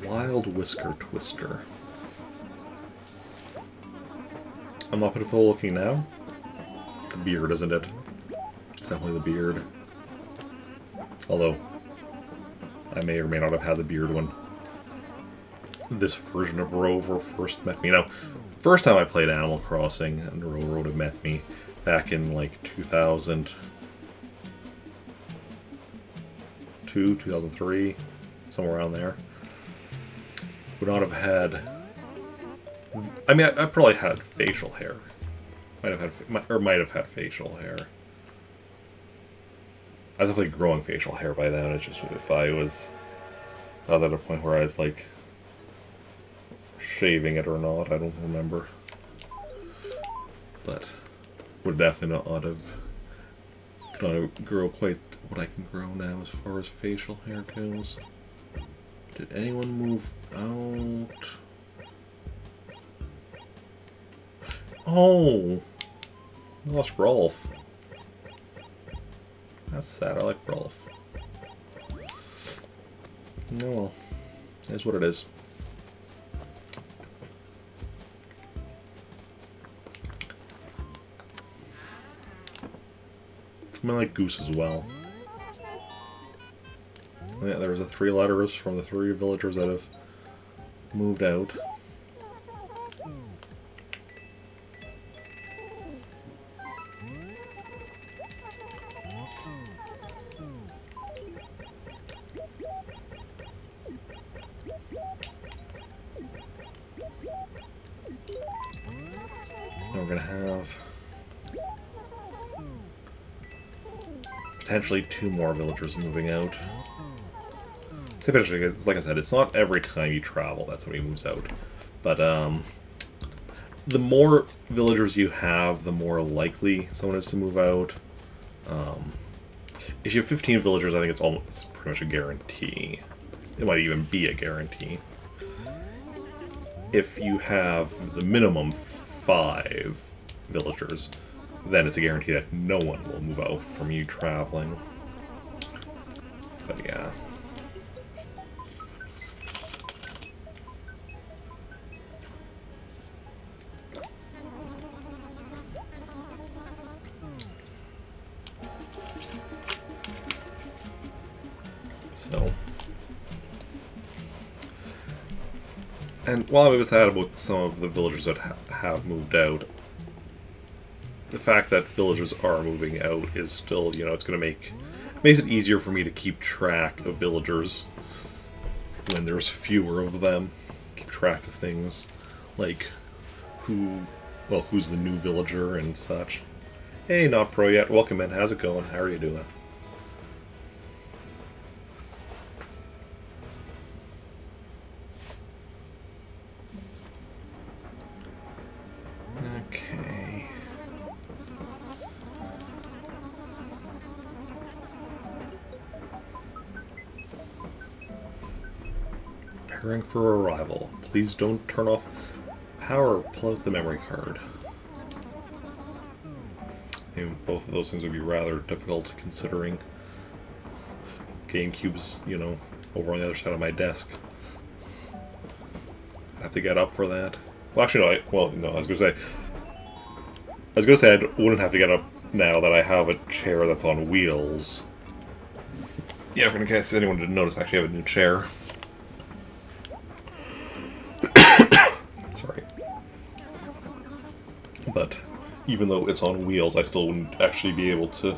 Wild Whisker Twister. I'm not pitiful looking now. It's the beard, isn't it? It's definitely the beard. Although, I may or may not have had the beard when this version of Rover first met me. Now, first time I played Animal Crossing, and Rover would have met me back in like 2002, 2003, somewhere around there. Would not have had... I mean, I probably had facial hair. Might have had facial hair. I was definitely growing facial hair by then. It's just if I was not at a point where I was like shaving it or not, I don't remember. But would definitely not have gonna grow quite what I can grow now as far as facial hair goes. Did anyone move out? Oh! I lost Rolf. That's sad, I like Rolf. No, well, it is what it is. I like Goose as well. Yeah, there's the 3 letters from the 3 villagers that have moved out. Now we're gonna have potentially 2 more villagers moving out. Typically, like I said, it's not every time you travel that somebody moves out, but the more villagers you have, the more likely someone is to move out. If you have 15 villagers, I think it's pretty much a guarantee. It might even be a guarantee. If you have the minimum 5 villagers, then it's a guarantee that no one will move out from you traveling. But yeah. So, and while I was sad about some of the villagers that have moved out, the fact that villagers are moving out is still, you know, it's going to makes it easier for me to keep track of villagers when there's fewer of them. Keep track of things like who's the new villager and such. Hey, not pro yet. Welcome in. How's it going? How are you doing? Okay. Preparing for arrival. Please don't turn off power or pull out the memory card. And both of those things would be rather difficult considering GameCube's, you know, over on the other side of my desk. I have to get up for that. Well, actually, no, I was gonna say I wouldn't have to get up now that I have a chair that's on wheels. Yeah, in case anyone didn't notice, I actually have a new chair. Sorry. But even though it's on wheels, I still wouldn't actually be able to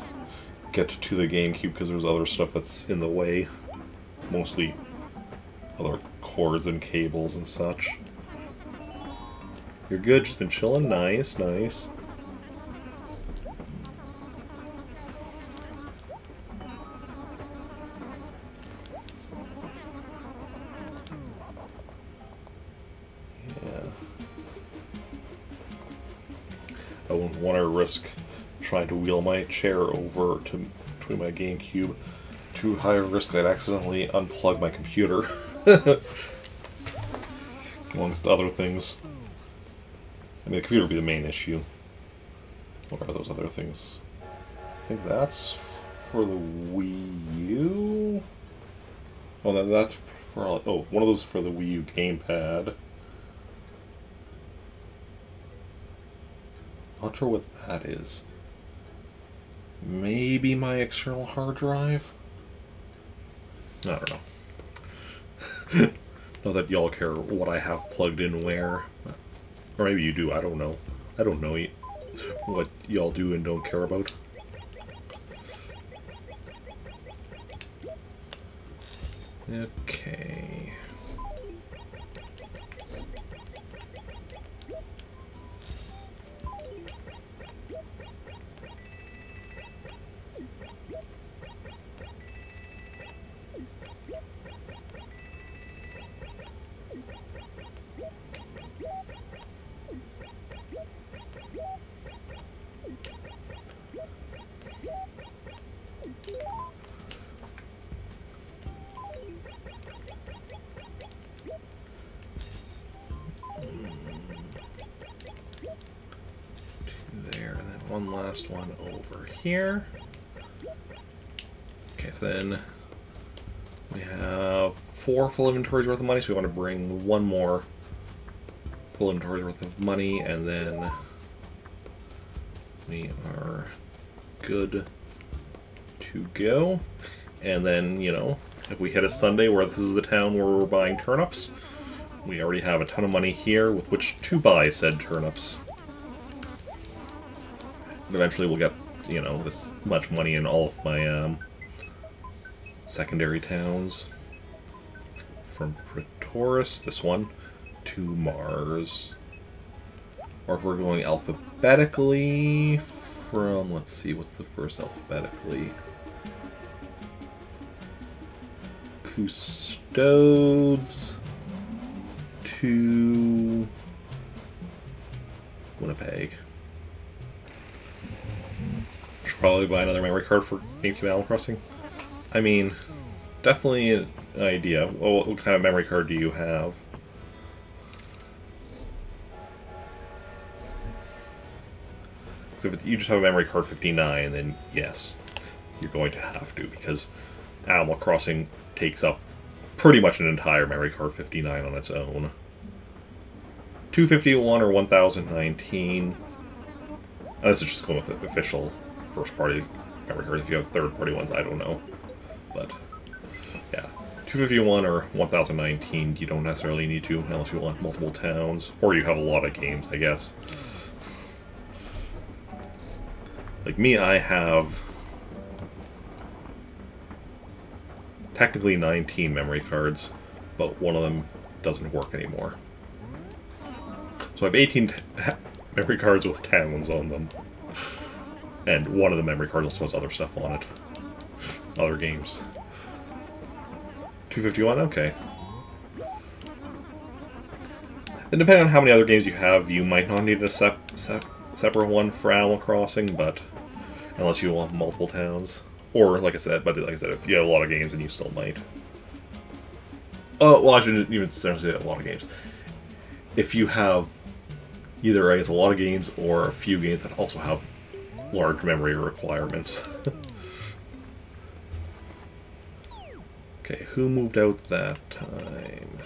get to the GameCube because there's other stuff that's in the way. Mostly other cords and cables and such. You're good, just been chilling. Nice, nice. I wouldn't want to risk trying to wheel my chair over to between my GameCube. Too high a risk I'd accidentally unplug my computer. Amongst other things. I mean, the computer would be the main issue. What are those other things? I think that's for the Wii U? Oh, that's for... Oh, one of those for the Wii U gamepad. Not sure what that is. Maybe my external hard drive? I don't know. Not that y'all care what I have plugged in where. Or maybe you do, I don't know. I don't know what y'all do and don't care about. Okay. One last one over here. Okay, so then we have 4 full inventories worth of money, so we want to bring 1 more full inventories worth of money, and then we are good to go. And then, you know, if we hit a Sunday where this is the town where we're buying turnips, we already have a ton of money here with which to buy said turnips. Eventually we'll get, you know, this much money in all of my secondary towns. From Pretoris, this one, to Mars. Or if we're going alphabetically, from, let's see, what's the first alphabetically? Custodes to Winnipeg. Probably buy another memory card for GameCube Animal Crossing. I mean, definitely an idea. Well, what kind of memory card do you have? So if you just have a memory card 59, then yes, you're going to have to, because Animal Crossing takes up pretty much an entire memory card 59 on its own. 251 or 1019. This is just going with the official first-party memory cards. If you have third-party ones, I don't know. But Yeah. 251 or 1019, you don't necessarily need to, unless you want multiple towns, or you have a lot of games, I guess. Like me, I have technically 19 memory cards, but one of them doesn't work anymore. So I have 18 memory cards with towns on them. And one of the memory cards also has other stuff on it. Other games. 251, okay. And depending on how many other games you have, you might not need a separate one for Animal Crossing, but unless you want multiple towns. Or, like I said, if you have a lot of games, then you still might. Oh, well, I shouldn't even say a lot of games. If you have either, I guess, a lot of games or a few games that also have large memory requirements. Okay, who moved out that time?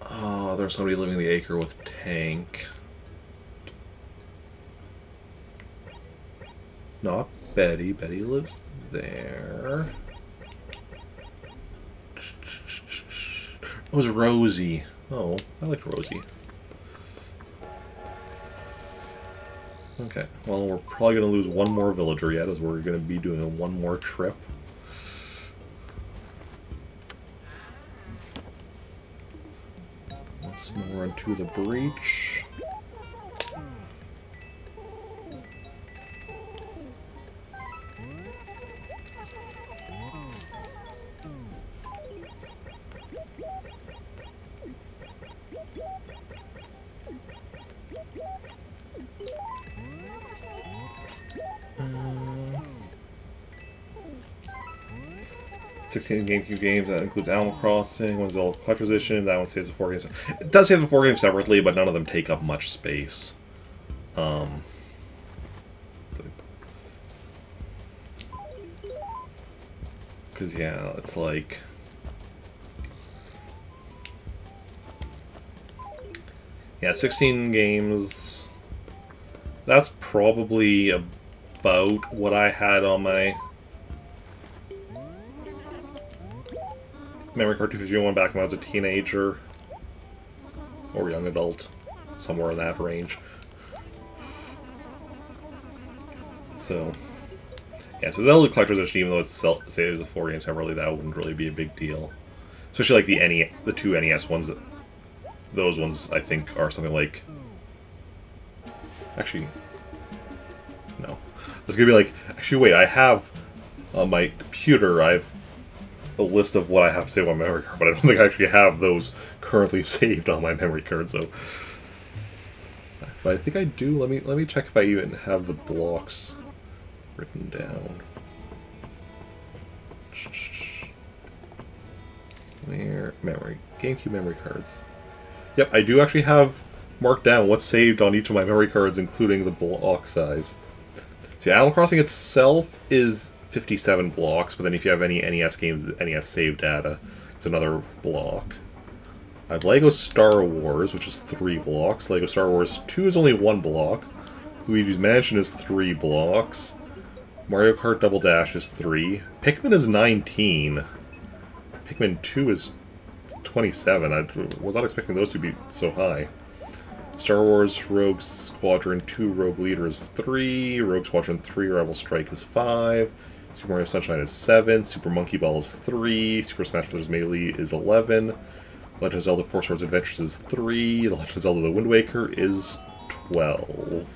Oh, there's somebody living in the acre with tank. Not Betty. Betty lives there. It was Rosie. Oh, I liked Rosie. Okay, well, we're probably going to lose one more villager yet, as we're going to be doing one more trip. Once more into the breach. Uh, 16 GameCube games, that includes Animal Crossing, one's the old collector's edition, that one saves the 4 games. It does save the 4 games separately, but none of them take up much space. Because, yeah, it's like... Yeah, 16 games... That's probably about what I had on my memory card 251 back when I was a teenager. Or young adult. Somewhere in that range. So... Yeah, so Zelda Collector's Edition, even though it saves the 4 games separately, that wouldn't really be a big deal. Especially like the two NES ones. Those ones, I think, are something like... Actually... No. It's gonna be like... Actually, wait, I have... On my computer, I have a list of what I have saved on my memory card, but I don't think I actually have those currently saved on my memory card, so... But I think I do. Let me check if I even have the blocks written down. Where? Memory. GameCube memory cards. Yep, I do actually have marked down what's saved on each of my memory cards, including the block size. So Animal Crossing itself is 57 blocks, but then if you have any NES games, NES save data, it's another block. I have Lego Star Wars, which is 3 blocks. Lego Star Wars 2 is only 1 block. Luigi's Mansion is 3 blocks. Mario Kart Double Dash is 3. Pikmin is 19. Pikmin 2 is 27. I was not expecting those to be so high. Star Wars Rogue Squadron 2 Rogue Leader is 3. Rogue Squadron 3 Rebel Strike is 5. Super Mario Sunshine is 7. Super Monkey Ball is 3. Super Smash Bros. Melee is 11. Legend of Zelda 4 Swords Adventures is 3. The Legend of Zelda The Wind Waker is 12.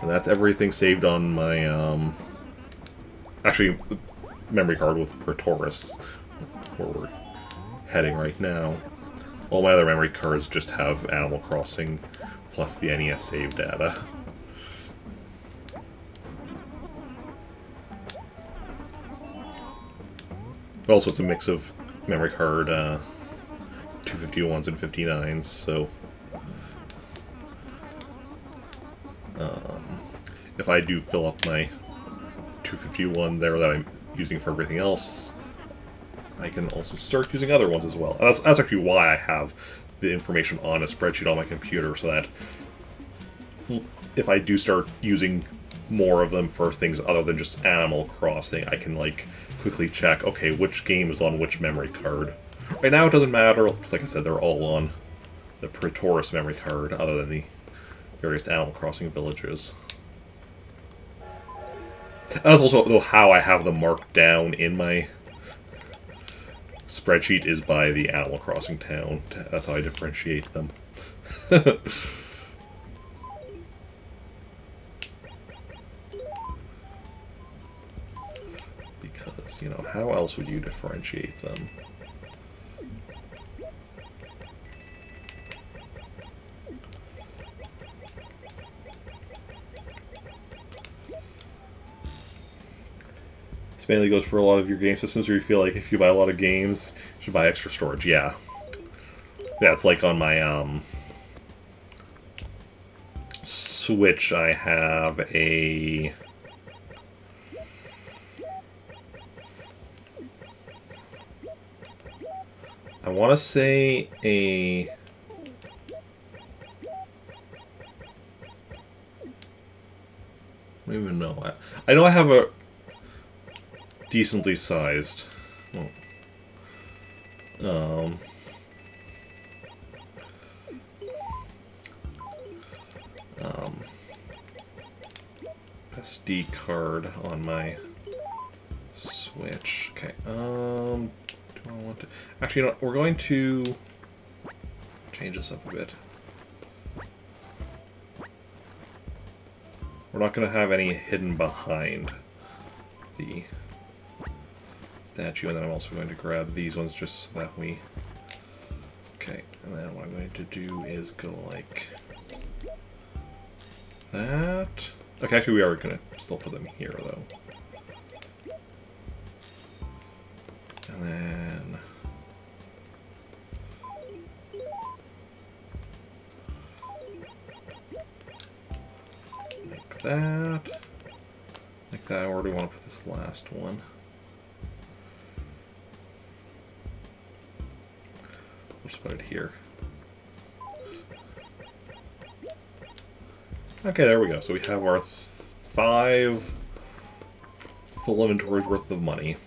And that's everything saved on my, actually, memory card with Pretoris, where we're heading right now. All my other memory cards just have Animal Crossing plus the NES save data. But also, it's a mix of memory card 251s and 59s, so... if I do fill up my 251 there that I'm using for everything else, I can also start using other ones as well. And that's actually why I have the information on a spreadsheet on my computer, so that if I do start using more of them for things other than just Animal Crossing, I can like quickly check, okay, which game is on which memory card. Right now it doesn't matter, because like I said, they're all on the Praetoris memory card, other than the various Animal Crossing villages. That's also, though, how I have them marked down in my spreadsheet is by the Animal Crossing town. That's how I differentiate them. Because, you know, how else would you differentiate them? This mainly goes for a lot of your game systems where you feel like if you buy a lot of games, you should buy extra storage. Yeah. Yeah, it's like on my Switch, I have a... I want to say a... I don't even know. I know I have a decently sized... SD card on my Switch. Okay, do I want to... Actually, you know what? We're going to change this up a bit. We're not going to have any hidden behind the statue, and then I'm also going to grab these ones just so that we... Okay, and then what I'm going to do is go like that. Okay, actually we are going to still put them here, though. And then... like that. Like that. Where do we want to put this last one? We'll just put it here. Okay, there we go. So we have our 5 full inventories worth of money.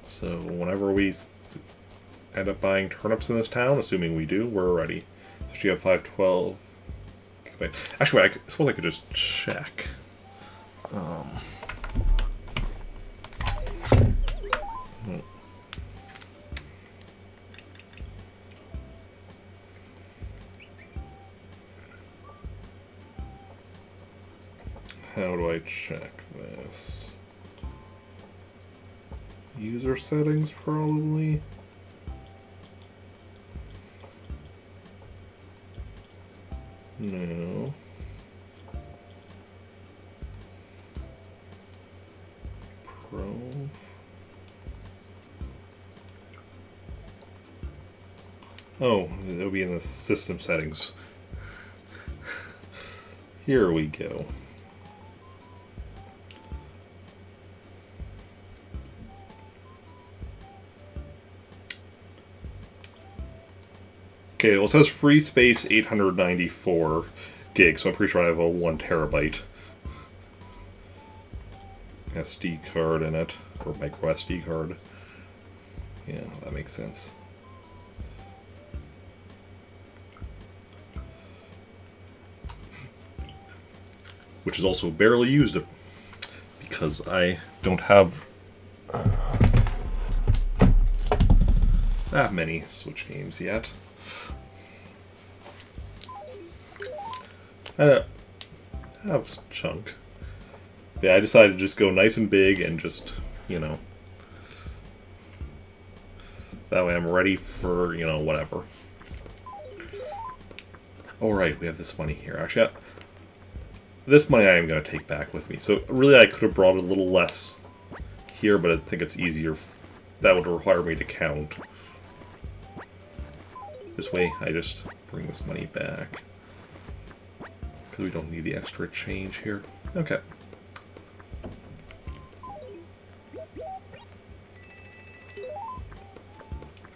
So whenever we end up buying turnips in this town, assuming we do, we're ready. So you have 512. Wait, actually, I suppose I could just check. How do I check this? User settings, probably? No. Pro. Oh, it'll be in the system settings. Here we go. Okay, well it says free space 894 gigs, so I'm pretty sure I have a 1 terabyte SD card in it, or micro SD card. Yeah, that makes sense. Which is also barely used because I don't have that many Switch games yet. I have chunk. Yeah, I decided to just go nice and big and just, you know, that way I'm ready for, you know, whatever. Oh, right, we have this money here. Actually, this money I am going to take back with me. So, really, I could have brought a little less here, but I think it's easier. That would require me to count. This way, I just bring this money back. Because we don't need the extra change here. Okay.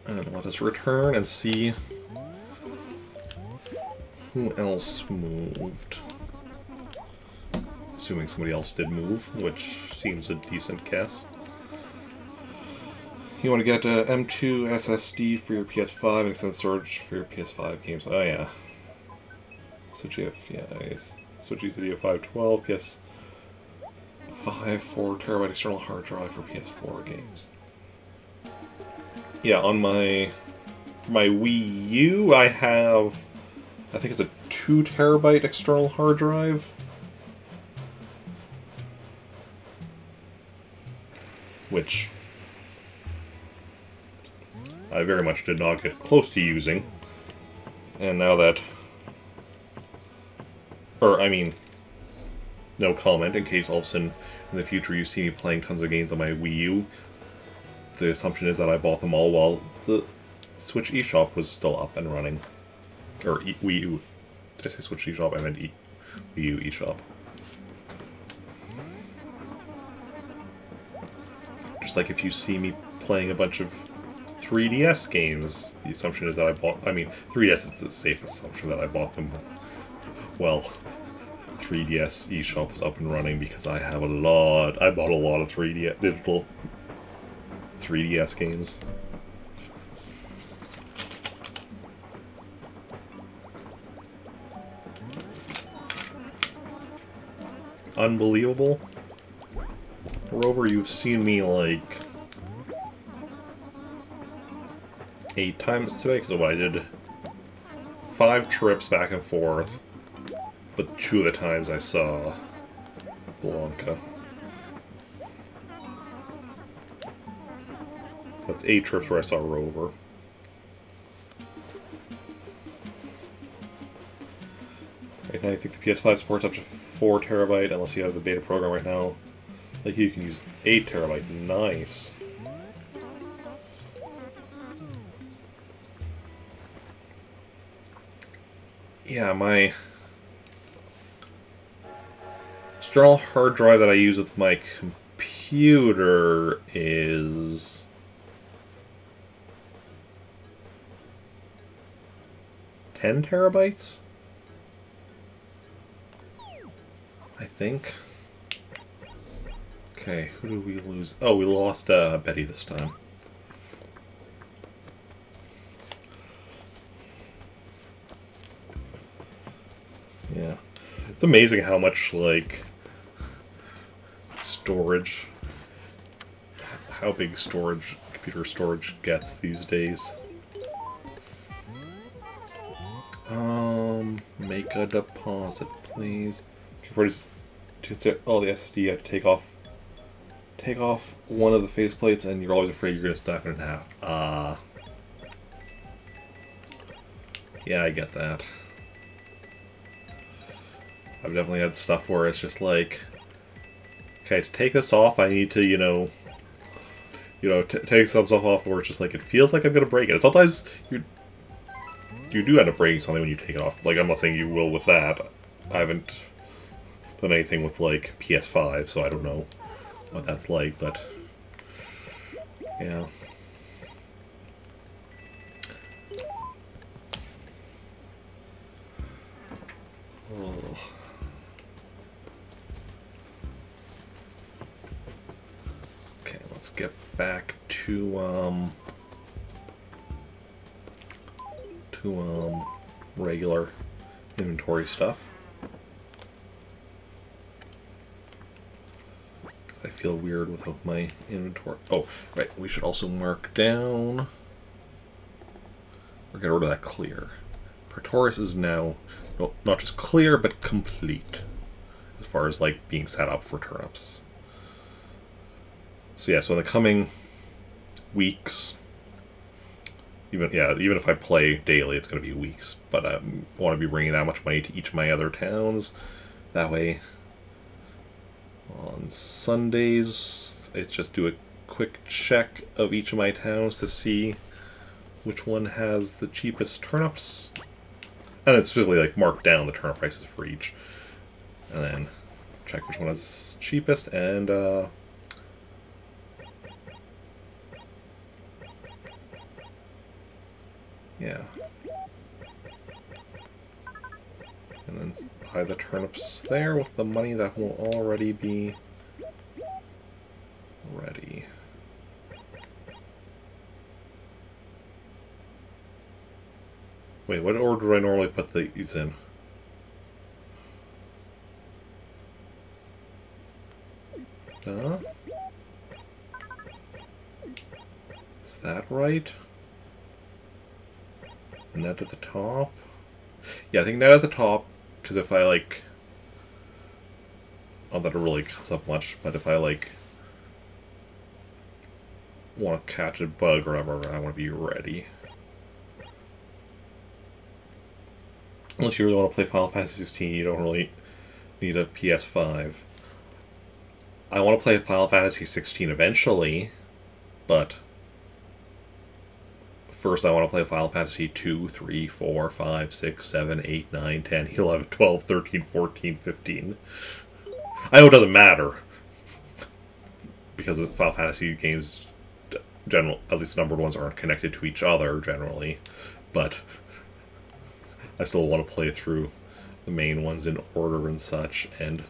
And let us return and see Who else moved? Assuming somebody else did move, which seems a decent guess. You want to get M2 SSD for your PS5 and extended storage for your PS5 games. Oh yeah. Switch you have, yeah, Switch UCD 512, PS5 4TB external hard drive for PS4 games. Yeah, on for my Wii U, I have, I think it's a 2TB external hard drive. Which I very much did not get close to using. And now that... Or, I mean, no comment, in case all of a sudden in the future you see me playing tons of games on my Wii U. The assumption is that I bought them all while the Switch eShop was still up and running. Or Wii U. Did I say Switch eShop? I meant Wii U eShop. Just like if you see me playing a bunch of 3DS games, the assumption is that I bought... I mean, 3DS is the safe assumption that I bought them. Well, 3DS eShop was up and running because I have a lot... I bought a lot of 3DS, digital 3DS games. Unbelievable. Rover, you've seen me like 8 times today because of what I did. 5 trips back and forth, but 2 of the times I saw Blanca. So that's 8 trips where I saw Rover. Right now I think the PS5 supports up to 4TB unless you have the beta program right now. Like you can use 8TB, nice. Yeah, my external hard drive that I use with my computer is 10TB? I think. Okay, who do we lose? Oh, we lost Betty this time. Yeah. It's amazing how much, like, storage, how big storage, computer storage gets these days. Make a deposit, please. Oh, the SSD, you have to take off one of the faceplates, and you're always afraid you're going to snap it in half. Yeah, I get that. I've definitely had stuff where it's just like, okay, to take this off, I need to, take some stuff off where it's just like, it feels like I'm going to break it. And sometimes you do end up breaking something when you take it off. Like, I'm not saying you will with that. I haven't done anything with, like, PS5, so I don't know what that's like, but yeah. Oh. Okay, let's get back to regular inventory stuff. I feel weird without my inventory. Oh, right, we should also mark down, or get rid of that clear. Praetorius is now not just clear, but complete, as far as like being set up for turnips. So yeah, so in the coming weeks, even if I play daily, it's going to be weeks, but I want to be bringing that much money to each of my other towns. That way, on Sundays, it's just do a quick check of each of my towns to see which one has the cheapest turnips. And it's really like mark down the turnip prices for each. And then check which one is cheapest and yeah. And then buy the turnips there with the money that will already be ready. Wait, what order do I normally put these in? Is that right? Net at the top? Yeah, I think net at the top, because if I, like... Not that it really comes up much, but if I, like... want to catch a bug or whatever, I want to be ready. Unless you really want to play Final Fantasy 16, you don't really need a PS5. I want to play Final Fantasy 16 eventually, but first I want to play Final Fantasy 2, 3, 4, 5, 6, 7, 8, 9, 10, 11, 12, 13, 14, 15. I know it doesn't matter, because the Final Fantasy games, at least the numbered ones, aren't connected to each other generally, but I still want to play through the main ones in order and such, and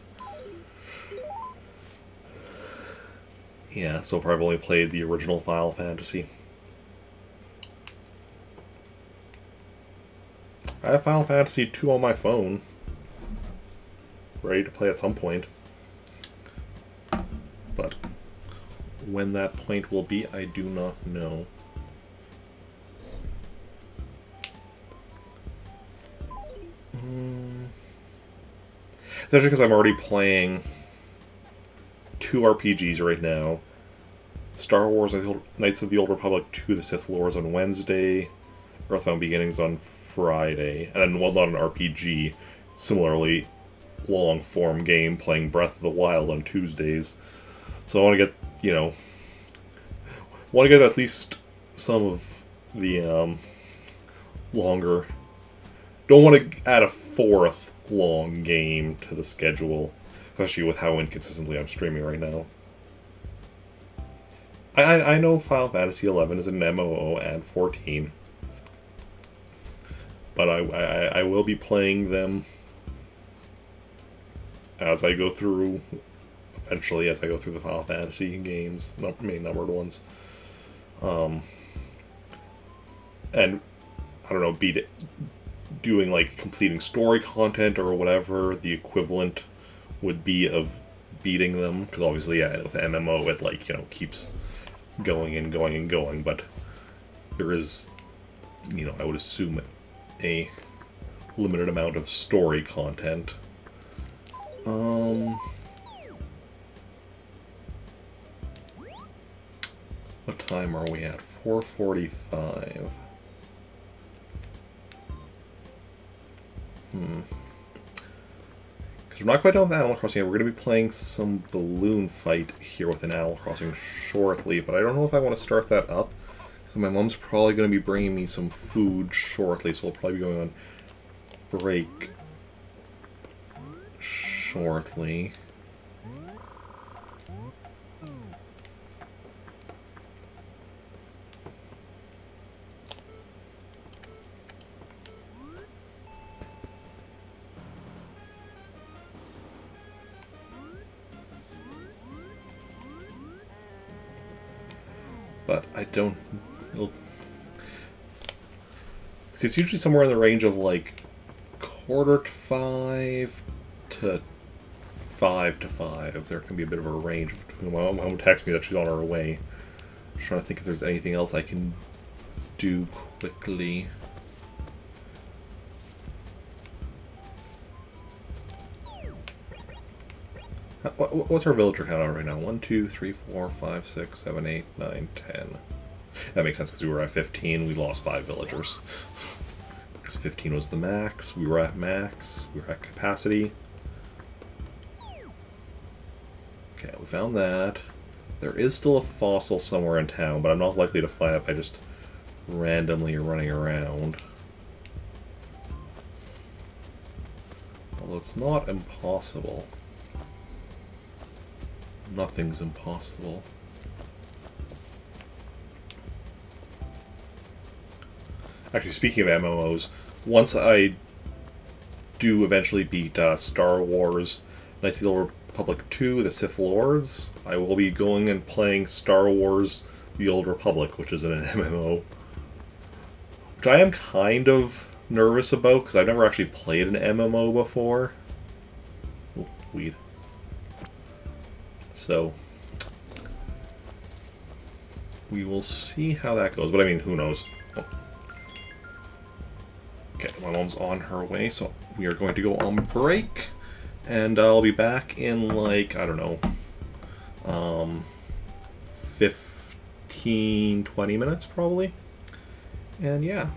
yeah, so far I've only played the original Final Fantasy. I have Final Fantasy 2 on my phone, ready to play at some point, but when that point will be, I do not know. Especially because I'm already playing 2 RPGs right now. Star Wars Knights of the Old Republic 2 The Sith Lords on Wednesday, Earthbound Beginnings on Friday, and then, well, not an RPG, similarly long-form game playing Breath of the Wild on Tuesdays. So I want to get, want to get at least some of the longer... Don't want to add a 4th long game to the schedule, especially with how inconsistently I'm streaming right now. I know Final Fantasy 11 is an MMO and 14, but I will be playing them as I go through, eventually, as I go through the Final Fantasy games, main numbered ones. And I don't know, doing like completing story content or whatever the equivalent would be of beating them, because obviously, yeah, with MMO it, like, keeps going and going and going, but there is, I would assume a limited amount of story content. What time are we at? 4:45. Because we're not quite done with Animal Crossing yet. We're going to be playing some Balloon Fight here within Animal Crossing shortly, but I don't know if I want to start that up. My mom's probably going to be bringing me some food shortly, so we'll probably be going on break shortly. But I don't... See, it's usually somewhere in the range of, like, 4:45 to 5 to 5. There can be a bit of a range between... My mom texts me that she's on her way. I'm trying to think if there's anything else I can do quickly. What's our villager count out right now? 1, 2, 3, 4, 5, 6, 7, 8, 9, 10. That makes sense because we were at 15. We lost 5 villagers. Because 15 was the max. We were at max. We were at capacity. Okay, we found that. There is still a fossil somewhere in town, but I'm not likely to find it by just randomly running around. Although it's not impossible. Nothing's impossible. Actually, speaking of MMOs, once I do eventually beat Star Wars Knights of the Old Republic 2, The Sith Lords, I will be going and playing Star Wars The Old Republic, which is an MMO. Which I am kind of nervous about, because I've never actually played an MMO before. Oh, weed. So, we will see how that goes, but I mean, who knows. Oh. Okay, my mom's on her way, so we are going to go on break, and I'll be back in, like, I don't know, 15, 20 minutes, probably. And yeah.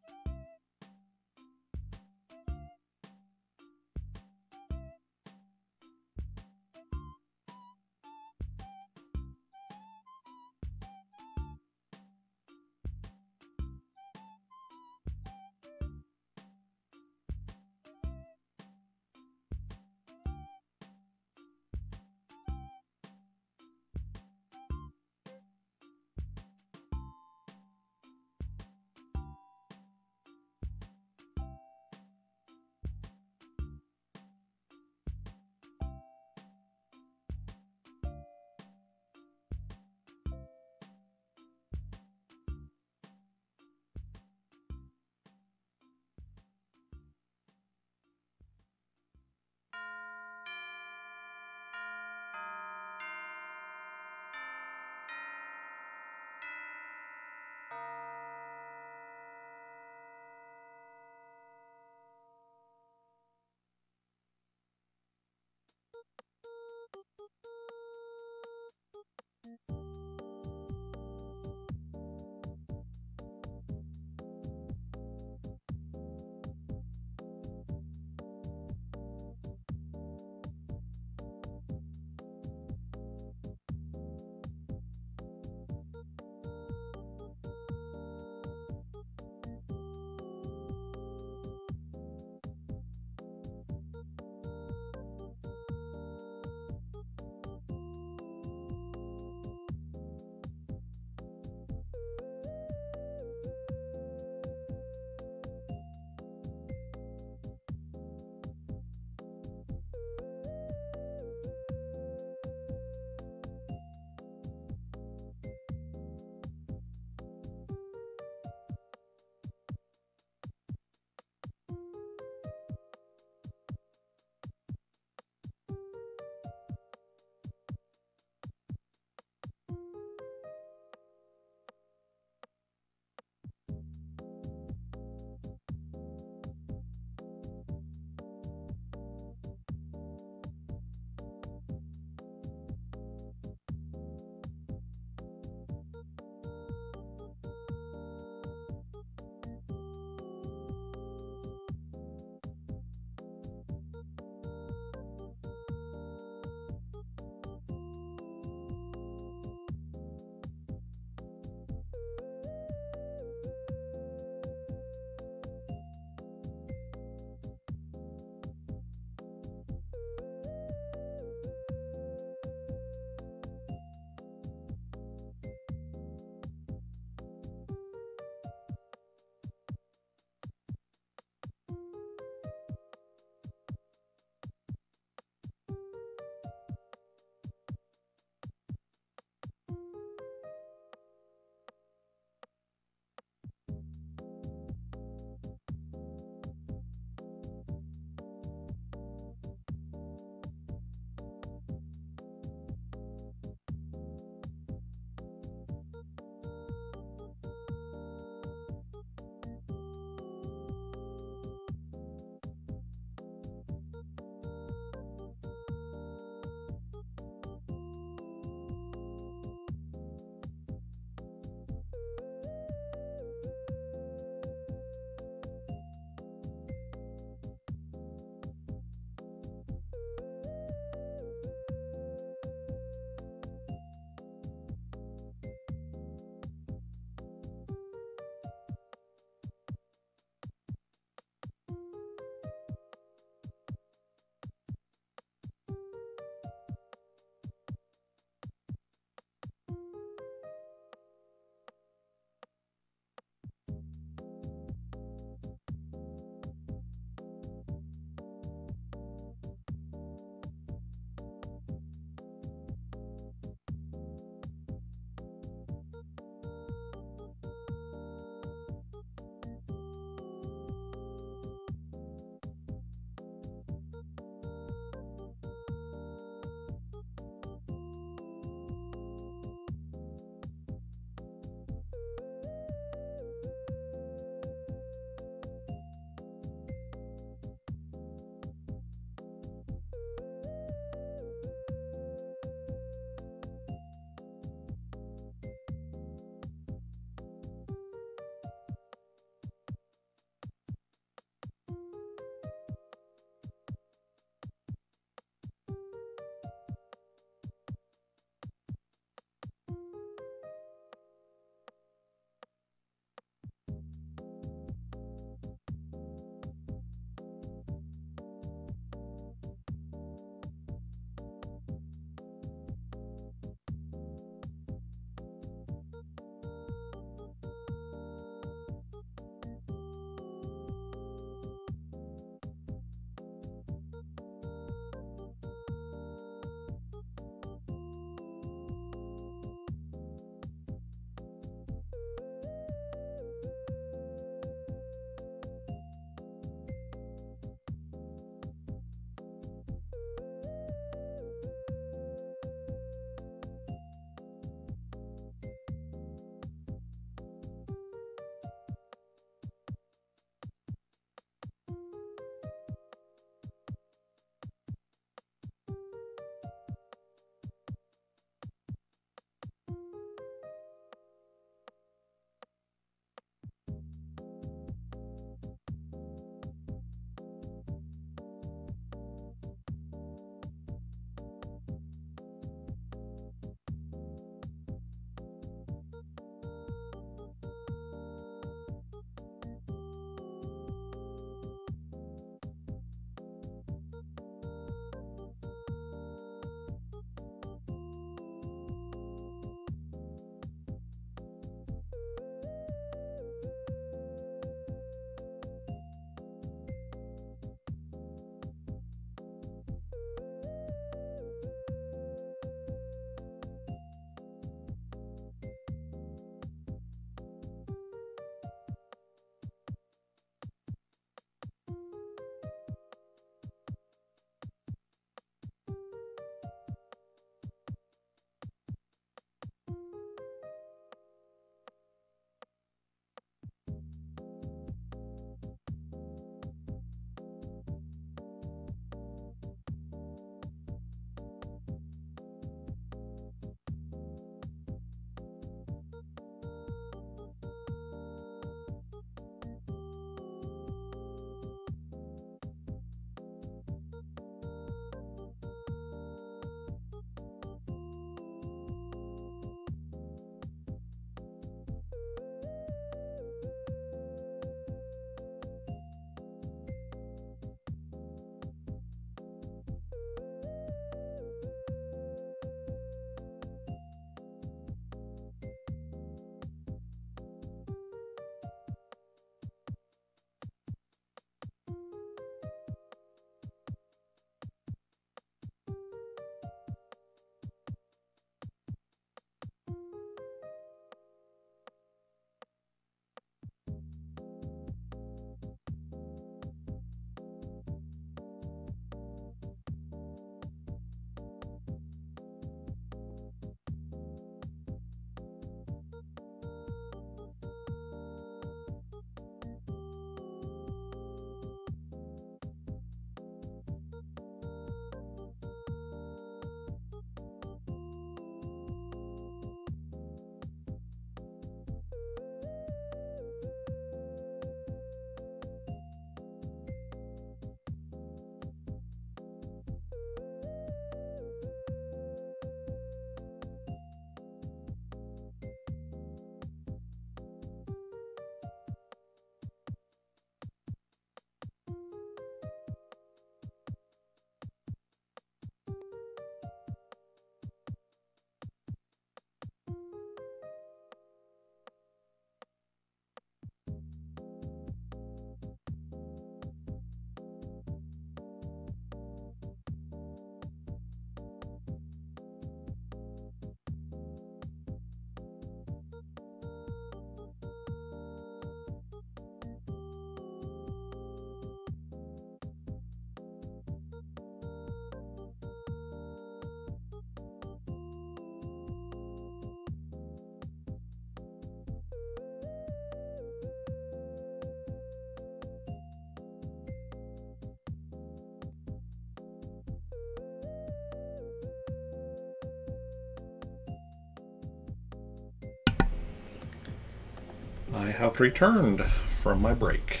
I have returned from my break.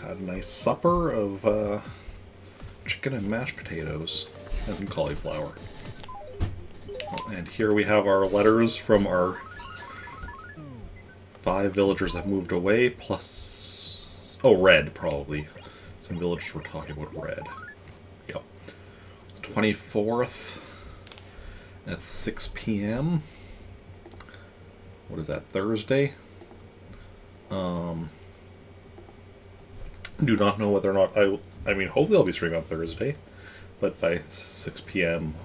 Had a nice supper of chicken and mashed potatoes and cauliflower. And here we have our letters from our 5 villagers that moved away, plus... oh, red, probably. Some villagers were talking about red. Yep. 24th at 6 p.m. What is that, Thursday? Do not know whether or not I mean, hopefully I'll be streaming on Thursday, but by 6 p.m.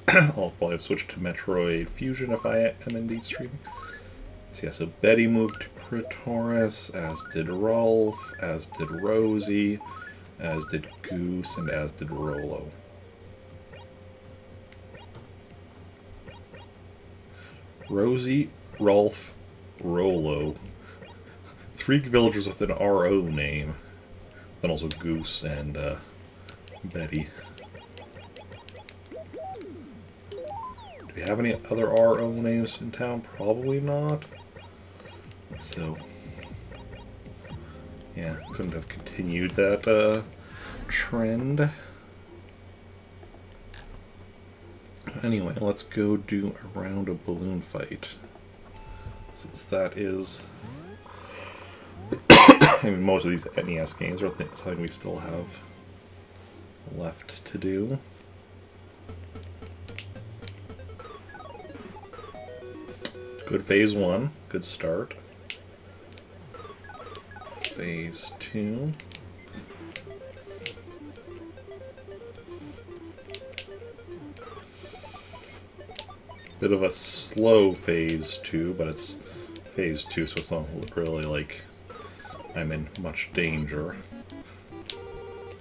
I'll probably have switched to Metroid Fusion if I am indeed streaming. So yeah, so Betty moved to Pretoris, as did Rolf, as did Rosie, as did Goose, and as did Rolo. Rosie, Rolf, Rolo. 3 villagers with an RO name. Then also Goose and Betty. Do we have any other RO names in town? Probably not. So, yeah, couldn't have continued that trend. Anyway, let's go do a round of balloon fight. Since that is... I mean, most of these NES games are something we still have left to do. Good phase 1, good start. Phase 2. Bit of a slow phase 2, but it's phase 2, so it's not really like I'm in much danger,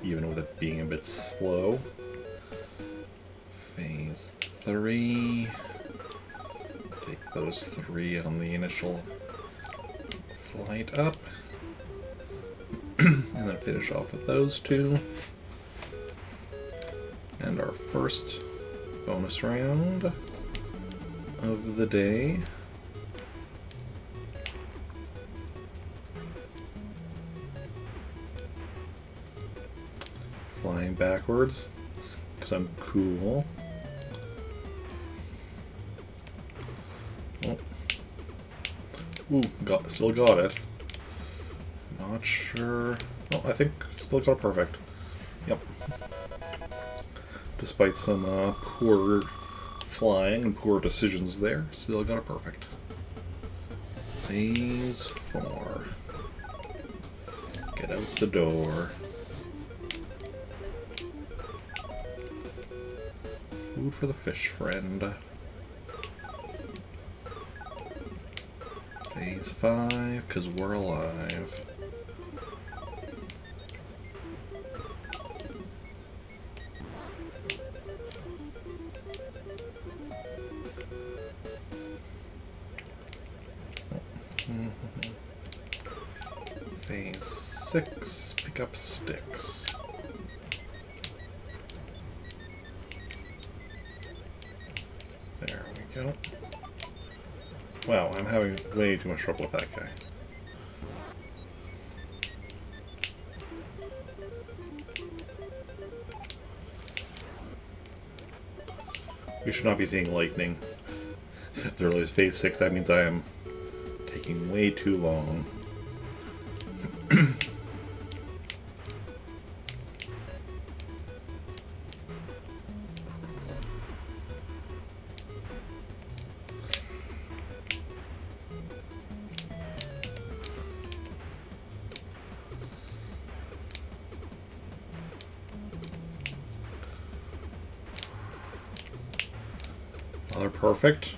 even with it being a bit slow. Phase 3. Take those 3 on the initial flight up. And then finish off with those 2. And our first bonus round of the day. Flying backwards, because I'm cool. Oh. Ooh, still got it. Not sure. Oh, I think still got it perfect. Yep. Despite some poor flying and poor decisions there, still got it perfect. Phase 4. Get out the door. Food for the fish friend. Phase 5, because we're alive. Phase 6, pick up sticks. There we go. Wow, I'm having way too much trouble with that guy. We should not be seeing lightning. As early as phase 6, that means I am taking way too long. Another perfect.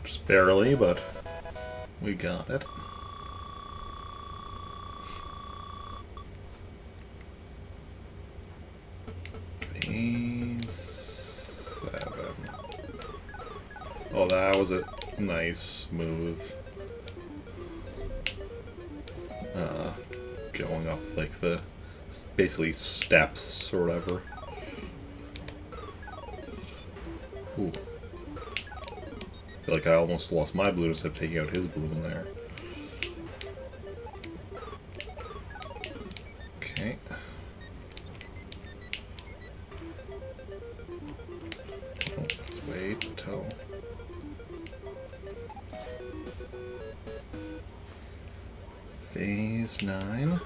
Just barely, but we got it. Phase 7. Oh, that was a nice, smooth going up like the basically steps or whatever. Ooh. I feel like I almost lost my balloon instead of taking out his balloon there. Okay. Oh, let's wait until... Phase 9.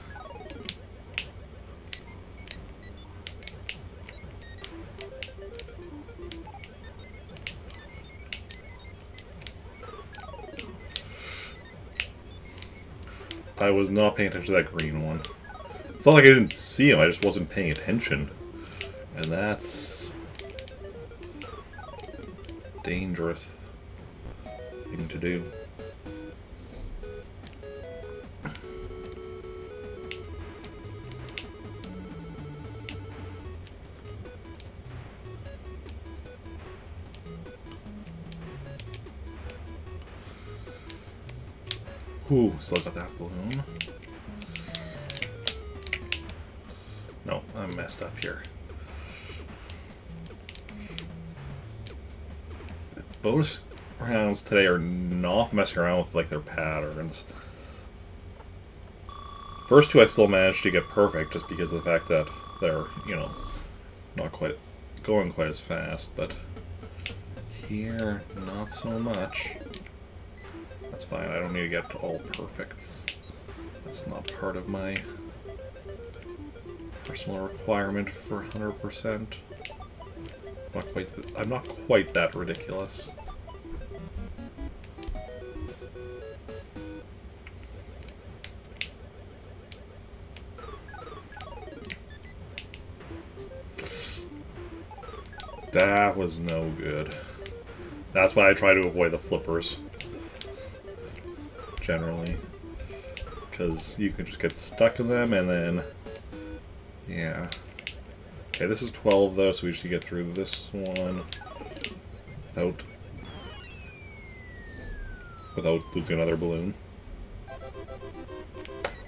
I was not paying attention to that green one. It's not like I didn't see him, I just wasn't paying attention. And that's... dangerous thing to do. Ooh, still got that balloon. No, I'm messed up here. Both rounds today are not messing around with like their patterns. First two I still managed to get perfect just because of the fact that they're, you know, not quite going quite as fast, but here, not so much. That's fine, I don't need to get all perfects. That's not part of my personal requirement for 100%. I'm not quite that ridiculous. That was no good. That's why I try to avoid the flippers. Generally. Because you can just get stuck in them and then... yeah. Okay, this is 12 though, so we just need to get through this one without losing another balloon.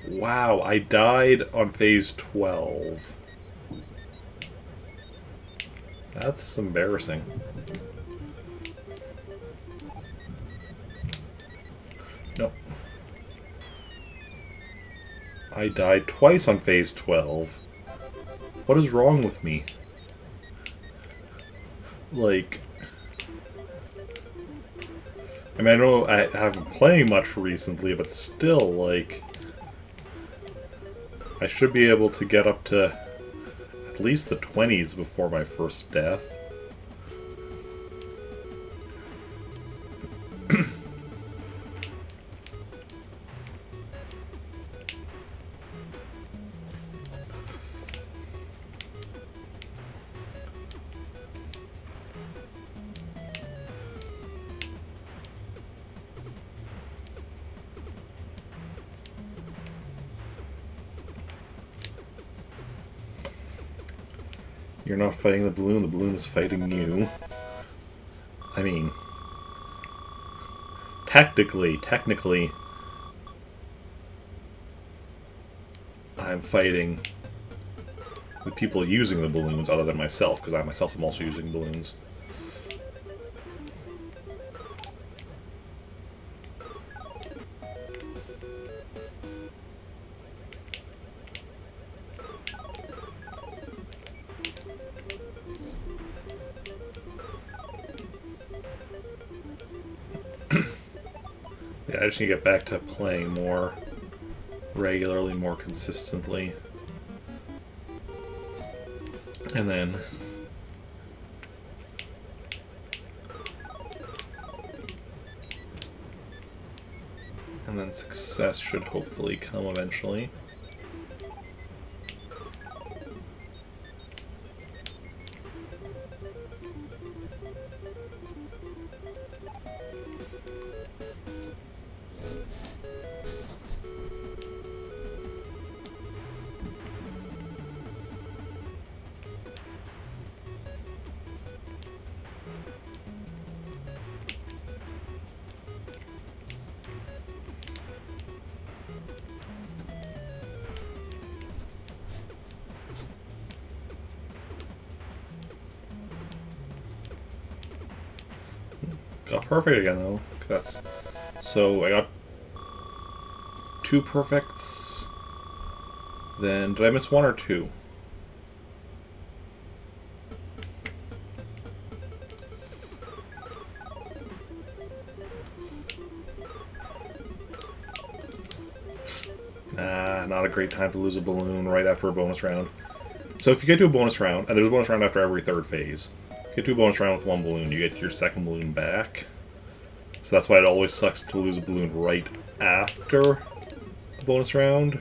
Wow, I died on phase 12. That's embarrassing. Nope. I died twice on phase 12. What is wrong with me? Like... I mean, I know I haven't been playing much recently, but still, like... I should be able to get up to at least the 20s before my first death. You're not fighting the balloon is fighting you. I mean... Technically... I'm fighting the people using the balloons other than myself, because I myself am also using balloons. Yeah, I just need to get back to playing more regularly, more consistently. And then... success should hopefully come eventually. Got perfect again, though. That's... So, I got 2 perfects. Then, did I miss 1 or 2? Nah, not a great time to lose a balloon right after a bonus round. So if you get to a bonus round, and there's a bonus round after every 3rd phase, get to a bonus round with 1 balloon, you get your 2nd balloon back. So that's why it always sucks to lose a balloon right after the bonus round.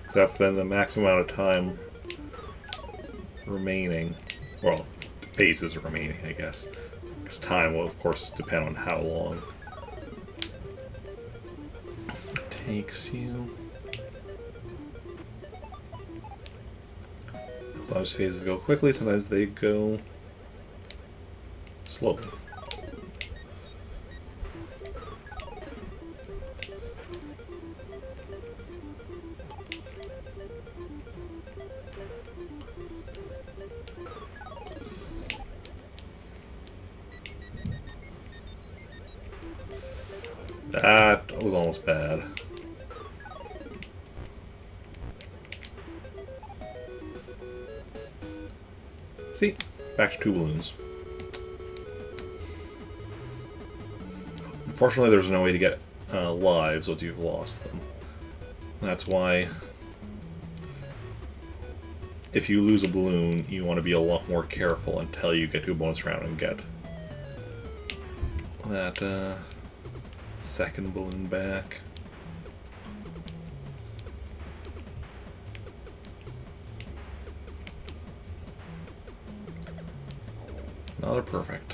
Because that's then the maximum amount of time remaining. Well, phases remaining, I guess. Because time will, of course, depend on how long it takes you. Sometimes phases go quickly, sometimes they go slowly. That was almost bad. See? Back to 2 balloons. Unfortunately, there's no way to get lives once you've lost them. That's why if you lose a balloon, you want to be a lot more careful until you get to a bonus round and get that 2nd balloon back. Another perfect.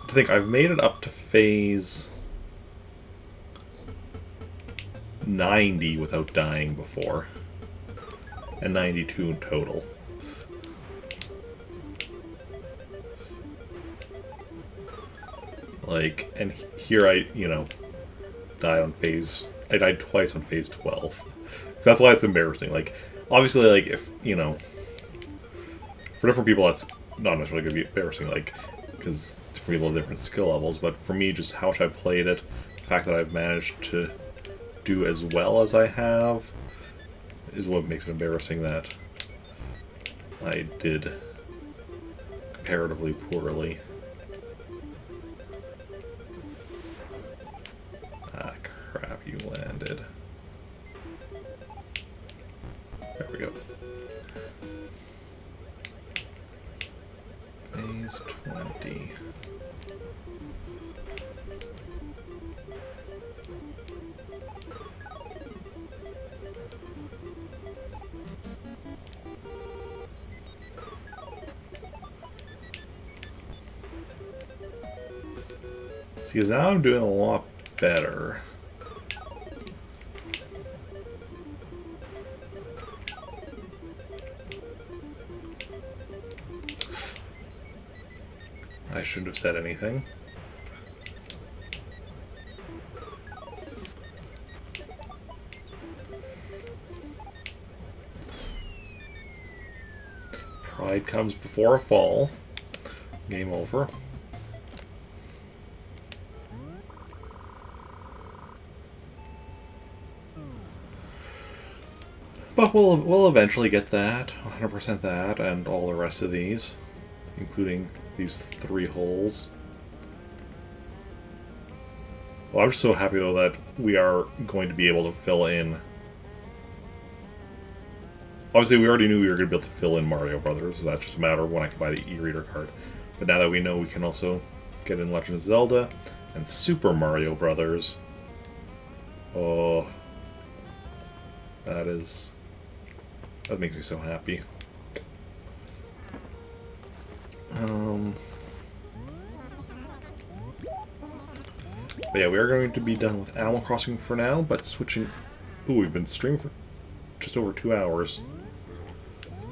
To think I've made it up to phase 90 without dying before, and 92 in total. Like, and here I, you know, died on phase... I died twice on phase 12. So that's why it's embarrassing. Like, obviously, like, if, you know... For different people, that's not necessarily going to be embarrassing, like, because different people have different skill levels, but for me, just how much I've played it, the fact that I've managed to do as well as I have, is what makes it embarrassing that I did comparatively poorly. Ah, crap, you landed. There we go. Phase 20. See, because now I'm doing a lot better. I shouldn't have said anything. Pride comes before a fall. Game over. But we'll eventually get that, 100% that, and all the rest of these, including these 3 holes. Well, I'm just so happy though that we are going to be able to fill in. Obviously, we already knew we were going to be able to fill in Mario Brothers, so that's just a matter of when I can buy the e-reader card. But now that we know we can also get in Legend of Zelda and Super Mario Brothers, oh, that makes me so happy. But yeah, we are going to be done with Animal Crossing for now, but switching... Ooh, we've been streaming for just over 2 hours.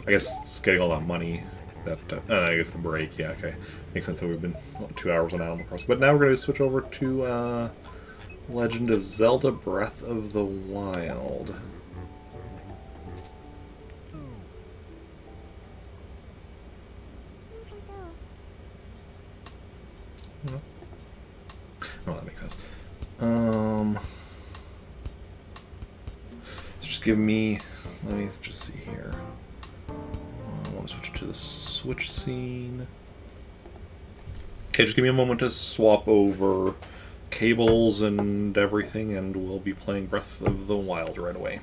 I guess it's getting all that money. That I guess the break, yeah, okay. Makes sense that we've been 2 hours on Animal Crossing. But now we're going to switch over to Legend of Zelda Breath of the Wild. give me... Let me just see here. I want to switch to the switch scene. Okay, just give me a moment to swap over cables and everything, and we'll be playing Breath of the Wild right away.